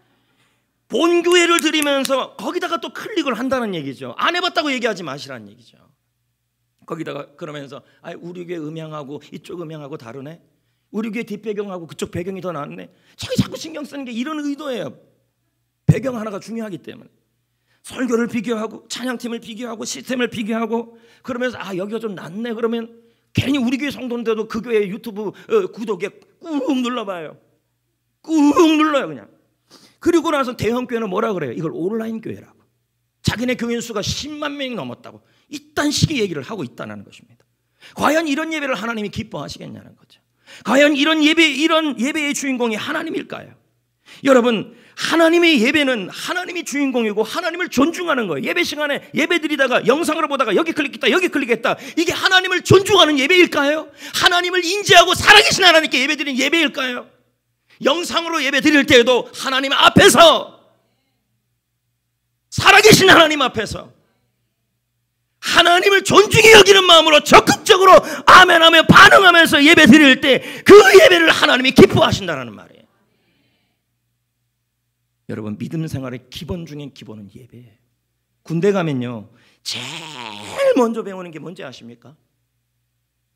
본교회를 드리면서 거기다가 또 클릭을 한다는 얘기죠. 안 해봤다고 얘기하지 마시라는 얘기죠. 거기다가 그러면서 우리 교회 음향하고 이쪽 음향하고 다르네. 우리 교회 뒷배경하고 그쪽 배경이 더 낫네. 자꾸 신경 쓰는 게 이런 의도예요. 배경 하나가 중요하기 때문에. 설교를 비교하고 찬양팀을 비교하고 시스템을 비교하고 그러면서 여기가 좀 낫네. 그러면 괜히 우리 교회 성도인데도 그 교회 유튜브 구독에 꾹 눌러봐요. 꾹 눌러요 그냥. 그리고 나서 대형교회는 뭐라 그래요? 이걸 온라인 교회라고. 자기네 교인 수가 10만 명이 넘었다고 이딴 식의 얘기를 하고 있다는 것입니다. 과연 이런 예배를 하나님이 기뻐하시겠냐는 거죠. 과연 이런 예배의 주인공이 하나님일까요? 여러분 하나님의 예배는 하나님이 주인공이고 하나님을 존중하는 거예요. 예배 시간에 예배 드리다가 영상으로 보다가 여기 클릭했다 이게 하나님을 존중하는 예배일까요? 하나님을 인지하고 살아계신 하나님께 예배 드리는 예배일까요? 영상으로 예배 드릴 때에도 하나님 앞에서 살아계신 하나님 앞에서 하나님을 존중히 여기는 마음으로 적극적으로 아멘하며 반응하면서 예배 드릴 때 그 예배를 하나님이 기뻐하신다는 말이에요. 여러분 믿음 생활의 기본 중에 기본은 예배예요. 군대 가면요 제일 먼저 배우는 게 뭔지 아십니까?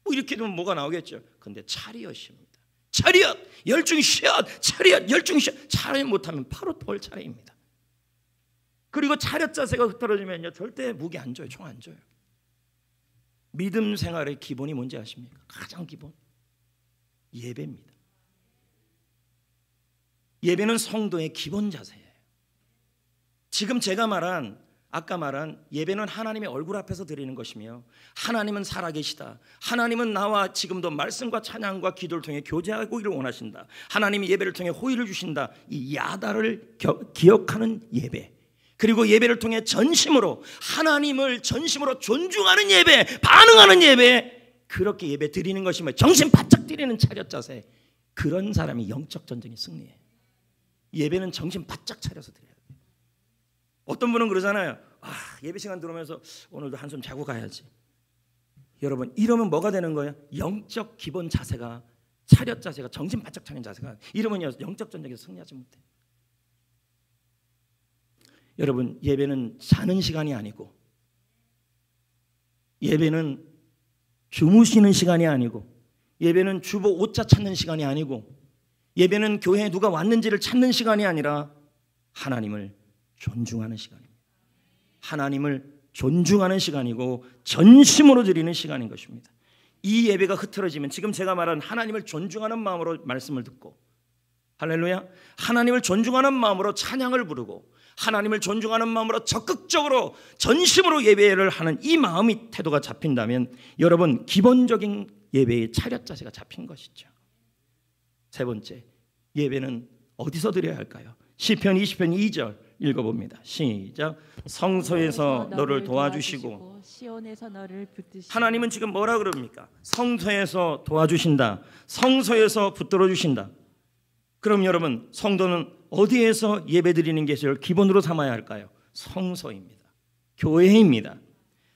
뭐 이렇게 되면 뭐가 나오겠죠. 근데 차리엇입니다. 차리엇 열중 샷 차리엇 열중 샷 차리엇 못하면 바로 돌 차례입니다. 그리고 차렷 자세가 흐트러지면요 절대 무기 안 줘요. 총 안 줘요. 믿음 생활의 기본이 뭔지 아십니까? 가장 기본 예배입니다. 예배는 성도의 기본 자세예요. 지금 제가 아까 말한 예배는 하나님의 얼굴 앞에서 드리는 것이며 하나님은 살아계시다. 하나님은 나와 지금도 말씀과 찬양과 기도를 통해 교제하기를 원하신다. 하나님이 예배를 통해 호의를 주신다. 이 야다를 기억하는 예배, 그리고 예배를 통해 전심으로 하나님을 전심으로 존중하는 예배, 반응하는 예배, 그렇게 예배 드리는 것이 정신 바짝 드리는 차렷 자세, 그런 사람이 영적 전쟁에 승리해요. 예배는 정신 바짝 차려서 드려야 돼요. 어떤 분은 그러잖아요. 예배 시간 들어오면서 오늘도 한숨 자고 가야지. 여러분 이러면 뭐가 되는 거예요? 영적 기본 자세가 차렷 자세가 정신 바짝 차린 자세가 이러면 영적 전쟁에서 승리하지 못해요. 여러분, 예배는 자는 시간이 아니고, 예배는 주무시는 시간이 아니고, 예배는 주보 옷자 찾는 시간이 아니고, 예배는 교회에 누가 왔는지를 찾는 시간이 아니라 하나님을 존중하는 시간입니다. 하나님을 존중하는 시간이고 전심으로 드리는 시간인 것입니다. 이 예배가 흐트러지면, 지금 제가 말한 하나님을 존중하는 마음으로 말씀을 듣고, 할렐루야, 하나님을 존중하는 마음으로 찬양을 부르고, 하나님을 존중하는 마음으로 적극적으로 전심으로 예배를 하는 이 마음이, 태도가 잡힌다면 여러분, 기본적인 예배의 차렷 자세가 잡힌 것이죠. 세 번째, 예배는 어디서 드려야 할까요? 시편 20편 2절 읽어봅니다. 시작. 성소에서 너를 도와주시고 시온에서 너를 붙드시고. 하나님은 지금 뭐라 그럽니까? 성소에서 도와주신다, 성소에서 붙들어 주신다. 그럼 여러분, 성도는 어디에서 예배드리는 것을 기본으로 삼아야 할까요? 성소입니다. 교회입니다.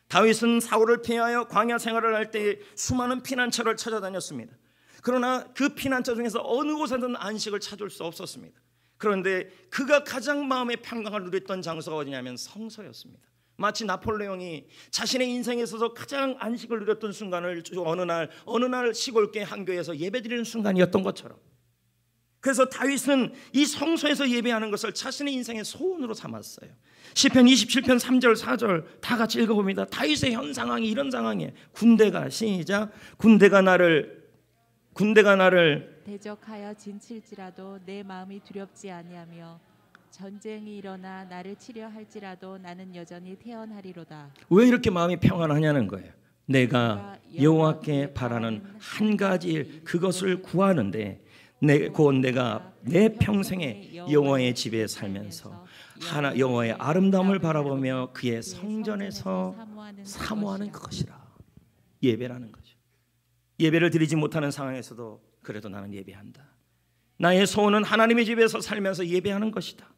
다윗은 사울을 피하여 광야 생활을 할 때 수많은 피난처를 찾아다녔습니다. 그러나 그 피난처 중에서 어느 곳에든 안식을 찾을 수 없었습니다. 그런데 그가 가장 마음의 평강을 누렸던 장소가 어디냐면 성소였습니다. 마치 나폴레옹이 자신의 인생에 있어서 가장 안식을 누렸던 순간을 어느 날 시골교회 한 교회에서 예배드리는 순간이었던 것처럼, 그래서 다윗은 이 성소에서 예배하는 것을 자신의 인생의 소원으로 삼았어요. 시편 27편 3절 4절 다 같이 읽어봅니다. 다윗의 현 상황이 이런 상황이에요. 군대가, 시작. 군대가 나를 대적하여 진칠지라도 내 마음이 두렵지 아니하며 전쟁이 일어나 나를 치려 할지라도 나는 여전히 태어나리로다. 왜 이렇게 마음이 평안하냐는 거예요. 내가 여호와께 바라는 한 가지 일, 그것을 구하는데 곧 내가 내 평생에 여호와의 집에 살면서 여호와의 아름다움을 바라보며 그의 성전에서 사모하는 그것이라. 예배라는 거죠. 예배를 드리지 못하는 상황에서도 그래도 나는 예배한다. 나의 소원은 하나님의 집에서 살면서 예배하는 것이다.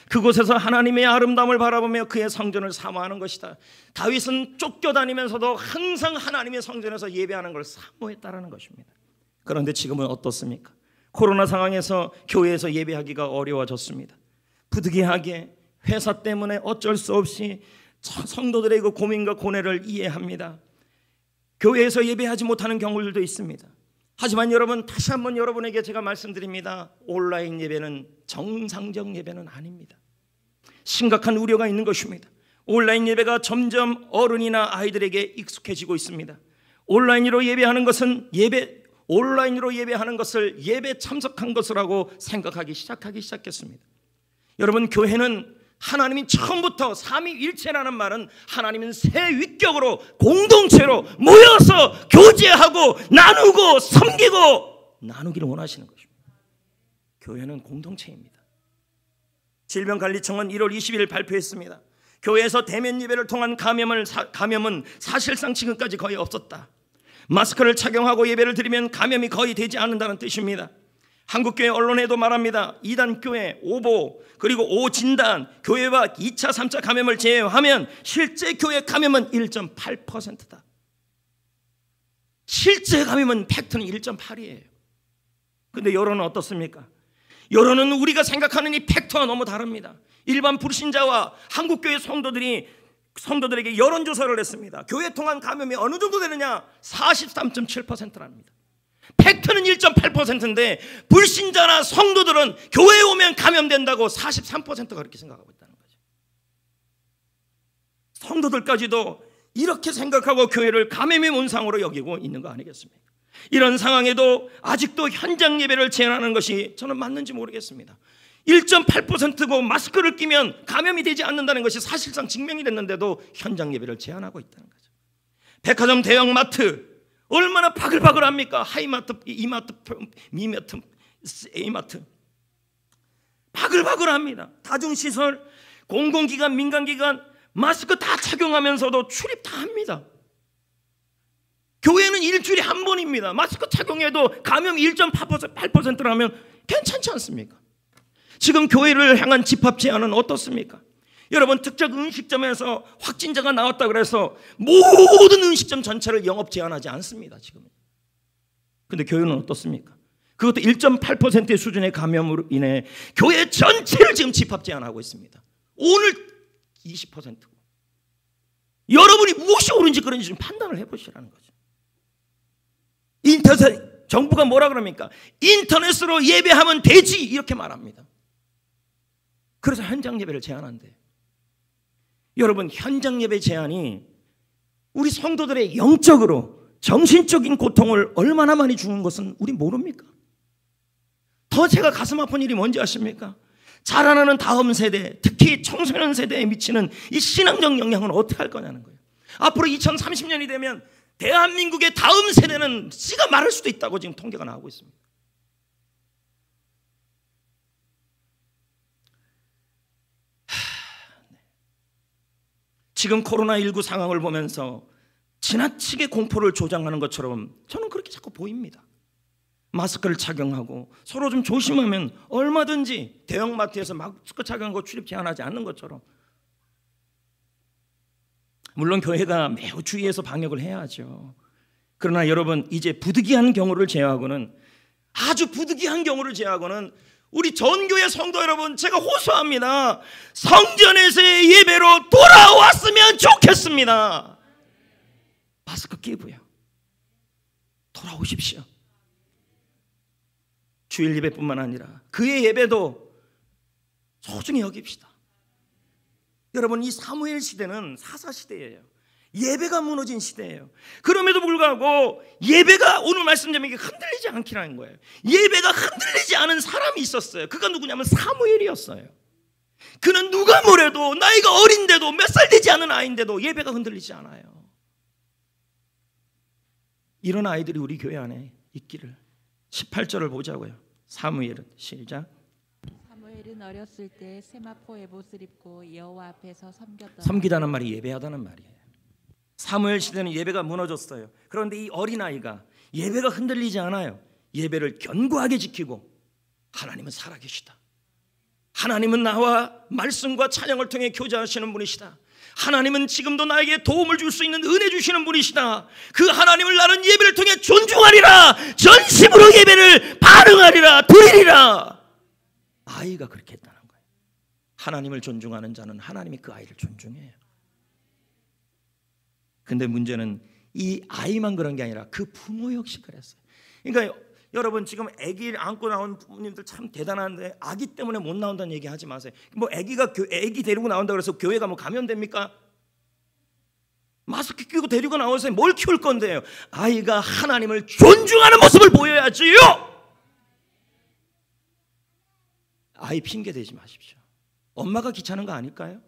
그곳에서 하나님의 아름다움을 바라보며 그의 성전을 사모하는 것이다. 다윗은 쫓겨다니면서도 항상 하나님의 성전에서 예배하는 걸 사모했다라는 것입니다. 그런데 지금은 어떻습니까? 코로나 상황에서 교회에서 예배하기가 어려워졌습니다. 부득이하게 회사 때문에 어쩔 수 없이 성도들의 그 고민과 고뇌를 이해합니다. 교회에서 예배하지 못하는 경우들도 있습니다. 하지만 여러분, 다시 한번 여러분에게 제가 말씀드립니다. 온라인 예배는 정상적 예배는 아닙니다. 심각한 우려가 있는 것입니다. 온라인 예배가 점점 어른이나 아이들에게 익숙해지고 있습니다. 온라인으로 예배하는 것을 예배 참석한 것이라고 생각하기 시작했습니다. 여러분, 교회는 하나님이 처음부터 삼위일체라는 말은 하나님은 세 위격으로 공동체로 모여서 교제하고 나누고 섬기고 나누기를 원하시는 것입니다. 교회는 공동체입니다. 질병관리청은 1월 20일 발표했습니다. 교회에서 대면 예배를 통한 감염은 사실상 지금까지 거의 없었다. 마스크를 착용하고 예배를 드리면 감염이 거의 되지 않는다는 뜻입니다. 한국교회 언론에도 말합니다. 이단교회, 오보, 그리고 오진단, 교회와 2차, 3차 감염을 제외하면 실제 교회 감염은 1.8%다. 실제 감염은 팩트는 1.8이에요. 그런데 여론은 어떻습니까? 여론은 우리가 생각하는 이 팩트와 너무 다릅니다. 일반 불신자와 한국교회 성도들에게 여론조사를 했습니다. 교회 통한 감염이 어느 정도 되느냐? 43.7%랍니다. 팩트는 1.8%인데 불신자나 성도들은 교회에 오면 감염된다고 43%가 그렇게 생각하고 있다는 거죠. 성도들까지도 이렇게 생각하고 교회를 감염의 온상으로 여기고 있는 거 아니겠습니까? 이런 상황에도 아직도 현장 예배를 제한하는 것이 저는 맞는지 모르겠습니다. 1.8%고 마스크를 끼면 감염이 되지 않는다는 것이 사실상 증명이 됐는데도 현장 예배를 제한하고 있다는 거죠. 백화점, 대형마트 얼마나 바글바글합니까? 하이마트, 이마트, 미마트, A마트 바글바글합니다. 다중시설, 공공기관, 민간기관 마스크 다 착용하면서도 출입 다 합니다. 교회는 일주일에 한 번입니다. 마스크 착용해도 감염이 1.8%라면 괜찮지 않습니까? 지금 교회를 향한 집합 제한은 어떻습니까? 여러분, 특정 음식점에서 확진자가 나왔다 그래서 모든 음식점 전체를 영업 제한하지 않습니다. 지금은. 그런데 교회는 어떻습니까? 그것도 1.8%의 수준의 감염으로 인해 교회 전체를 지금 집합 제한하고 있습니다. 오늘 20%고 여러분이 무엇이 옳은지 그런지 좀 판단을 해보시라는 거죠. 인터넷 정부가 뭐라 그럽니까? 인터넷으로 예배하면 되지 이렇게 말합니다. 그래서 현장 예배를 제한한대요. 여러분, 현장 예배 제한이 우리 성도들의 영적으로 정신적인 고통을 얼마나 많이 주는 것은 우리 모릅니까? 더 제가 가슴 아픈 일이 뭔지 아십니까? 자라나는 다음 세대, 특히 청소년 세대에 미치는 이 신앙적 영향은 어떻게 할 거냐는 거예요. 앞으로 2030년이 되면 대한민국의 다음 세대는 씨가 마를 수도 있다고 지금 통계가 나오고 있습니다. 지금 코로나19 상황을 보면서 지나치게 공포를 조장하는 것처럼 저는 그렇게 자꾸 보입니다. 마스크를 착용하고 서로 좀 조심하면 얼마든지 대형마트에서 마스크 착용하고 출입 제한하지 않는 것처럼, 물론 교회가 매우 주의해서 방역을 해야죠. 그러나 여러분, 이제 부득이한 경우를 제외하고는, 아주 부득이한 경우를 제외하고는 우리 전교회 성도 여러분, 제가 호소합니다. 성전에서의 예배로 돌아왔으면 좋겠습니다. 마스크 끼고요. 돌아오십시오. 주일 예배뿐만 아니라 그의 예배도 소중히 여깁시다. 여러분, 이 사무엘 시대는 사사 시대예요. 예배가 무너진 시대예요. 그럼에도 불구하고 예배가 오늘 말씀드린 게 흔들리지 않기라는 거예요. 예배가 흔들리지 않은 사람이 있었어요. 그가 누구냐면 사무엘이었어요. 그는 누가 뭐래도 나이가 어린데도 몇 살 되지 않은 아이인데도 예배가 흔들리지 않아요. 이런 아이들이 우리 교회 안에 있기를. 18절을 보자고요. 사무엘은 시작. 사무엘은 어렸을 때 세마포 에봇을 입고 여호와 앞에서 섬겼다. 섬기다는 말이 예배하다는 말이에요. 사무엘 시대는 예배가 무너졌어요. 그런데 이 어린아이가 예배가 흔들리지 않아요. 예배를 견고하게 지키고, 하나님은 살아계시다, 하나님은 나와 말씀과 찬양을 통해 교제하시는 분이시다, 하나님은 지금도 나에게 도움을 줄 수 있는 은혜 주시는 분이시다, 그 하나님을 나는 예배를 통해 존중하리라, 전심으로 예배를 반응하리라, 드리리라. 아이가 그렇게 했다는 거예요. 하나님을 존중하는 자는 하나님이 그 아이를 존중해요. 근데 문제는 이 아이만 그런 게 아니라 그 부모 역시 그랬어요. 그러니까 여러분, 지금 아기를 안고 나온 부모님들 참 대단한데 아기 때문에 못 나온다는 얘기 하지 마세요. 뭐 아기가 아기 데리고 나온다 그래서 교회가 뭐 감염됩니까? 마스크 끼고 데리고 나와서 뭘 키울 건데요? 아이가 하나님을 존중하는 모습을 보여야지요. 아이 핑계 대지 마십시오. 엄마가 귀찮은 거 아닐까요?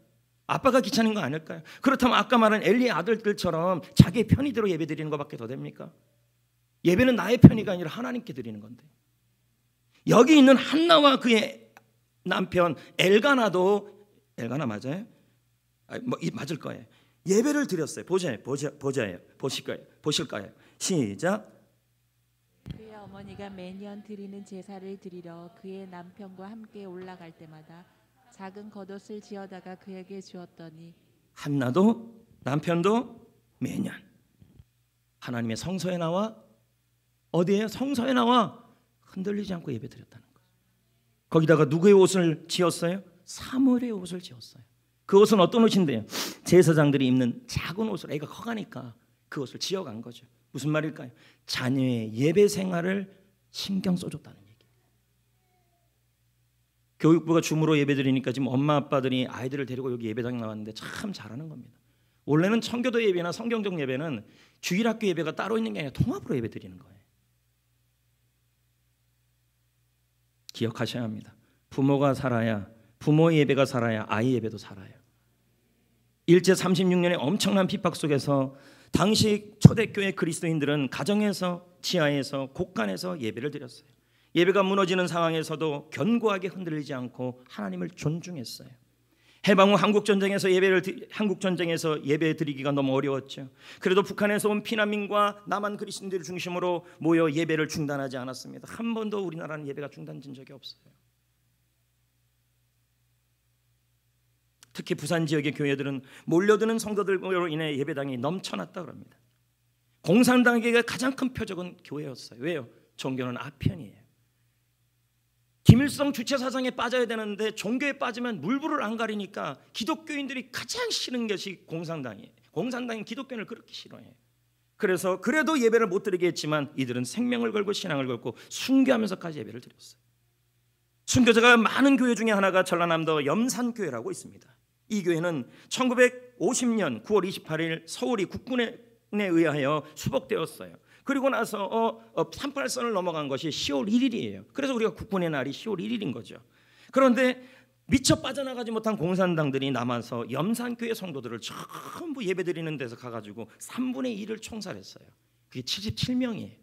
아빠가 귀찮은 거 아닐까요? 그렇다면 아까 말한 엘리의 아들들처럼 자기의 편의대로 예배 드리는 것밖에 더 됩니까? 예배는 나의 편의가 아니라 하나님께 드리는 건데. 여기 있는 한나와 그의 남편 엘가나도, 엘가나 맞아요? 맞을 거예요. 예배를 드렸어요. 보실까요? 시작. 그의 어머니가 매년 드리는 제사를 드리러 그의 남편과 함께 올라갈 때마다 작은 겉옷을 지어다가 그에게 주었더니, 한나도 남편도 매년 하나님의 성소에 나와, 어디에? 성소에 나와 흔들리지 않고 예배드렸다는 거예요. 거기다가 누구의 옷을 지었어요? 사무엘의 옷을 지었어요. 그 옷은 어떤 옷인데요? 제사장들이 입는 작은 옷을, 애가 커가니까 그 옷을 지어간 거죠. 무슨 말일까요? 자녀의 예배 생활을 신경 써줬다는 얘기예요. 교육부가 줌으로 예배드리니까 지금 엄마 아빠들이 아이들을 데리고 여기 예배당에 나왔는데 참 잘하는 겁니다. 원래는 청교도 예배나 성경적 예배는 주일학교 예배가 따로 있는 게 아니라 통합으로 예배드리는 거예요. 기억하셔야 합니다. 부모가 살아야, 부모의 예배가 살아야 아이 예배도 살아요. 일제 36년의 엄청난 핍박 속에서 당시 초대교회 그리스도인들은 가정에서, 지하에서, 곡간에서 예배를 드렸어요. 예배가 무너지는 상황에서도 견고하게 흔들리지 않고 하나님을 존중했어요. 해방 후 한국전쟁에서 예배 드리기가 너무 어려웠죠. 그래도 북한에서 온 피난민과 남한 그리스도인들을 중심으로 모여 예배를 중단하지 않았습니다. 한 번도 우리나라는 예배가 중단된 적이 없어요. 특히 부산 지역의 교회들은 몰려드는 성도들로 인해 예배당이 넘쳐났다고 합니다. 공산당에게 가장 큰 표적은 교회였어요. 왜요? 종교는 아편이에요. 김일성 주체 사상에 빠져야 되는데 종교에 빠지면 물불을 안 가리니까 기독교인들이 가장 싫은 것이 공산당이에요. 공산당은 기독교인을 그렇게 싫어해요. 그래서 그래도 예배를 못 드리게 했지만 이들은 생명을 걸고 신앙을 걸고 순교하면서까지 예배를 드렸어요. 순교자가 많은 교회 중에 하나가 전라남도 염산교회라고 있습니다. 이 교회는 1950년 9월 28일 서울이 국군에 의하여 수복되었어요. 그리고 나서 38선을 넘어간 것이 10월 1일이에요. 그래서 우리가 국군의 날이 10월 1일인 거죠. 그런데 미처 빠져나가지 못한 공산당들이 남아서 염산교회 성도들을 전부 예배드리는 데서 가가지고 3분의 1을 총살했어요. 그게 77명이에요.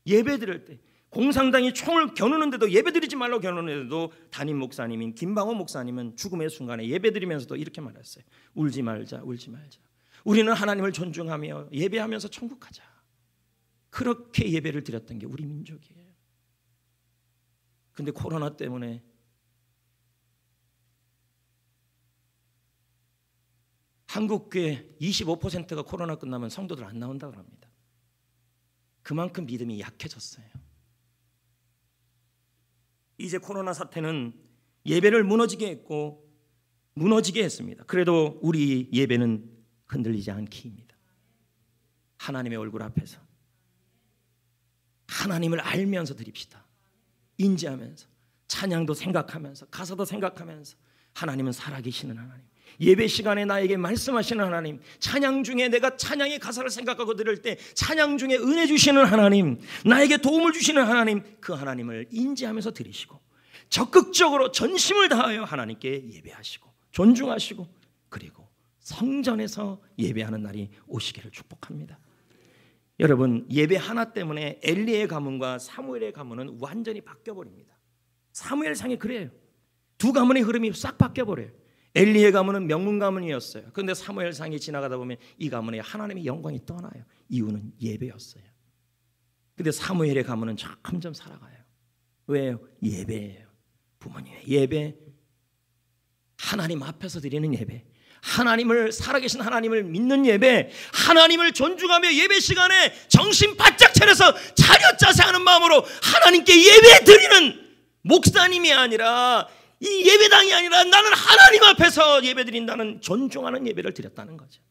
예배드릴 때 공산당이 총을 겨누는데도 예배드리지 말라고 겨누는데도 담임 목사님인 김방호 목사님은 죽음의 순간에 예배드리면서도 이렇게 말했어요. 울지 말자, 울지 말자. 우리는 하나님을 존중하며 예배하면서 천국 가자. 그렇게 예배를 드렸던 게 우리 민족이에요. 근데 코로나 때문에 한국교회 25%가 코로나 끝나면 성도들 안 나온다고 합니다. 그만큼 믿음이 약해졌어요. 이제 코로나 사태는 예배를 무너지게 했고 무너지게 했습니다. 그래도 우리 예배는 흔들리지 않기입니다. 하나님의 얼굴 앞에서 하나님을 알면서 드립시다. 인지하면서 찬양도 생각하면서 가사도 생각하면서 하나님은 살아계시는 하나님, 예배 시간에 나에게 말씀하시는 하나님, 찬양 중에 내가 찬양의 가사를 생각하고 들을 때 찬양 중에 은혜 주시는 하나님, 나에게 도움을 주시는 하나님, 그 하나님을 인지하면서 드리시고 적극적으로 전심을 다하여 하나님께 예배하시고 존중하시고 그리고 성전에서 예배하는 날이 오시기를 축복합니다. 여러분, 예배 하나 때문에 엘리의 가문과 사무엘의 가문은 완전히 바뀌어버립니다. 사무엘상이 그래요. 두 가문의 흐름이 싹 바뀌어버려요. 엘리의 가문은 명문 가문이었어요. 그런데 사무엘상이 지나가다 보면 이 가문에 하나님의 영광이 떠나요. 이유는 예배였어요. 그런데 사무엘의 가문은 점점 살아가요. 왜요? 예배예요. 부모님의 예배, 하나님 앞에서 드리는 예배, 하나님을, 살아계신 하나님을 믿는 예배, 하나님을 존중하며 예배 시간에 정신 바짝 차려서 차렷자세하는 마음으로 하나님께 예배 드리는 목사님이 아니라, 이 예배당이 아니라 나는 하나님 앞에서 예배 드린다는 존중하는 예배를 드렸다는 거죠.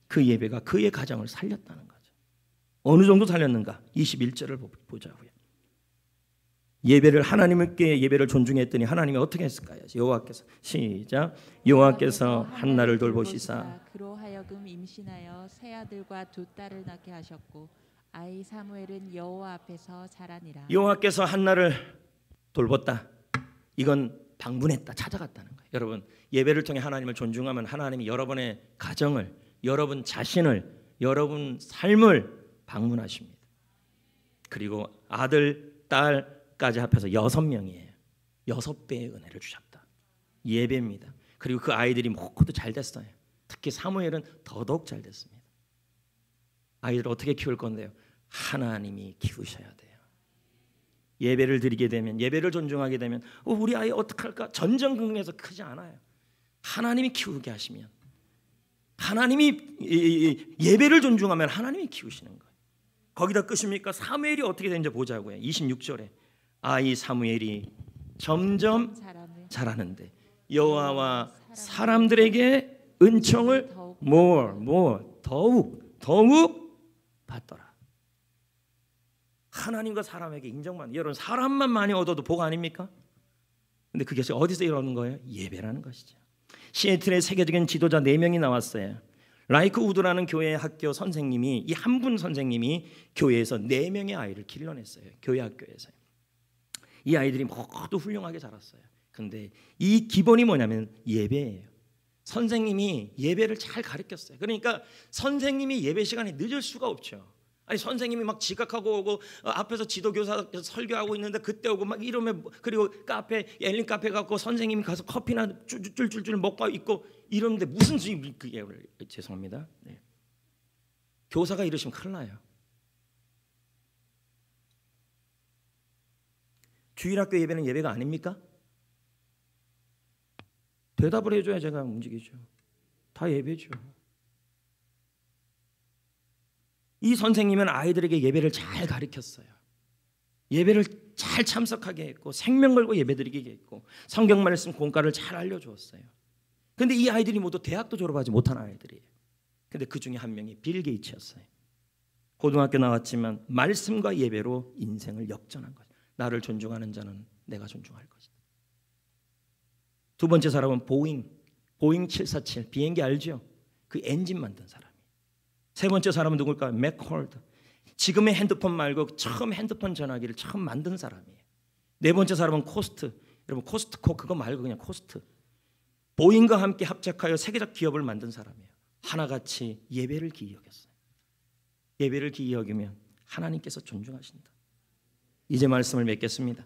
그 예배가 그의 가정을 살렸다는 거죠. 어느 정도 살렸는가? 21절을 보자고요. 예배를, 하나님께 예배를 존중했더니 하나님이 어떻게 했을까요? 여호와께서, 시작, 여호와께서 한나를 돌보시사 그로 하여금 임신하여 세 아들과 두 딸을 낳게 하셨고 아이 사무엘은 여호와 앞에서 자라니라. 여호와께서 한나를 돌봤다. 이건 방문했다, 찾아갔다는 거예요. 여러분, 예배를 통해 하나님을 존중하면 하나님이 여러분의 가정을, 여러분 자신을, 여러분 삶을 방문하십니다. 그리고 아들, 딸까지 합해서 6명이에요. 6배의 은혜를 주셨다. 예배입니다. 그리고 그 아이들이 모두 잘 됐어요. 특히 사무엘은 더더욱 잘 됐습니다. 아이들을 어떻게 키울 건데요? 하나님이 키우셔야 돼요. 예배를 드리게 되면, 예배를 존중하게 되면 우리 아이 어떡할까? 전전긍긍해서 크지 않아요. 하나님이 키우게 하시면, 하나님이 예배를 존중하면 하나님이 키우시는 거예요. 거기다 끝입니까? 사무엘이 어떻게 되는지 보자고요. 26절에 아이 사무엘이 점점 자라는데 여호와와 사람들에게 은총을 더욱 받더라. 하나님과 사람에게 인정만, 여러분 사람만 많이 얻어도 복 아닙니까? 근데 그게 어디서 이러는 거예요? 예배라는 것이죠. 시애틀에 세계적인 지도자 4명이 나왔어요. 라이크 우드라는 교회 학교 선생님이, 이 한 분 선생님이 교회에서 4명의 아이를 길러냈어요. 교회 학교에서. 이 아이들이 모두 훌륭하게 자랐어요. 근데 이 기본이 뭐냐면 예배예요. 선생님이 예배를 잘 가르쳤어요. 그러니까 선생님이 예배 시간에 늦을 수가 없죠. 아니, 선생님이 막 지각하고 오고 앞에서 지도교사 설교하고 있는데 그때 오고 막 이러면, 그리고 카페, 엘린 카페 가고 선생님이 가서 커피나 쫄쫄쫄 먹고 있고 이러는데 무슨 그게, 죄송합니다. 네. 교사가 이러시면 큰일 나요. 주일학교 예배는 예배가 아닙니까? 대답을 해줘야 제가 움직이죠. 다 예배죠. 이 선생님은 아이들에게 예배를 잘 가르쳤어요. 예배를 잘 참석하게 했고 생명 걸고 예배드리게 했고 성경 말씀 공과를 잘 알려주었어요. 근데 이 아이들이 모두 대학도 졸업하지 못한 아이들이에요. 근데 그 중에 한 명이 빌 게이츠였어요. 고등학교 나왔지만 말씀과 예배로 인생을 역전한 거죠. 나를 존중하는 자는 내가 존중할 것이다. 두 번째 사람은 보잉 747 비행기 알죠? 그 엔진 만든 사람이. 세 번째 사람은 누굴까요? 맥콜드. 지금의 핸드폰 말고 처음 핸드폰 전화기를 처음 만든 사람이에요. 네 번째 사람은 코스트. 여러분 코스트코 그거 말고 그냥 코스트. 보잉과 함께 합작하여 세계적 기업을 만든 사람이에요. 하나같이 예배를 기이 여겼어요. 예배를 기이 여기면 하나님께서 존중하신다. 이제 말씀을 맺겠습니다.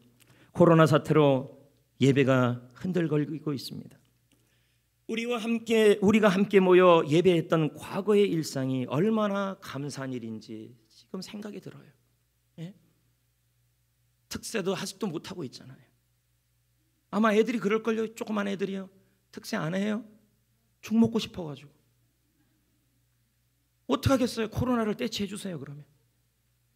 코로나 사태로 예배가 흔들거리고 있습니다. 우리가 함께 모여 예배했던 과거의 일상이 얼마나 감사한 일인지 지금 생각이 들어요. 예? 특세도 아직도 못하고 있잖아요. 아마 애들이 그럴걸요. 조그만 애들이요. 특세 안 해요? 죽 먹고 싶어가지고. 어떡하겠어요? 코로나를 떼치해 주세요. 그러면.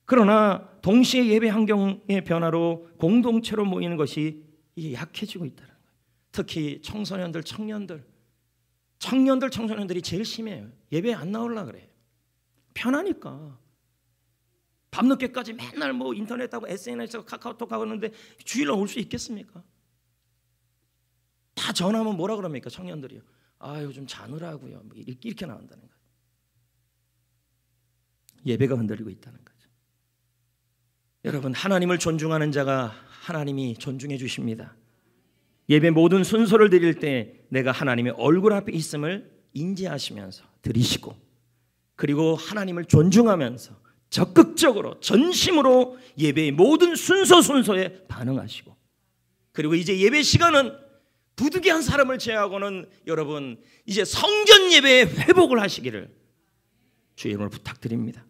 그러나 동시에 예배 환경의 변화로 공동체로 모이는 것이 이게 약해지고 있다는 거예요. 특히 청소년들, 청소년들이 제일 심해요. 예배 안 나오려고 그래요. 편하니까. 밤늦게까지 맨날 뭐 인터넷하고 SNS하고 카카오톡 하고 있는데 주일날 올 수 있겠습니까? 다 전화하면 뭐라 그럽니까? 청년들이요. 아 요즘 자느라고요. 이렇게 나온다는 거예요. 예배가 흔들리고 있다는 거죠. 여러분 하나님을 존중하는 자가 하나님이 존중해 주십니다. 예배 모든 순서를 드릴 때 내가 하나님의 얼굴 앞에 있음을 인지하시면서 드리시고 그리고 하나님을 존중하면서 적극적으로 전심으로 예배의 모든 순서에 반응하시고 그리고 이제 예배 시간은 부득이한 사람을 제외하고는 여러분 이제 성전 예배의 회복을 하시기를 주의 이름으로 부탁드립니다.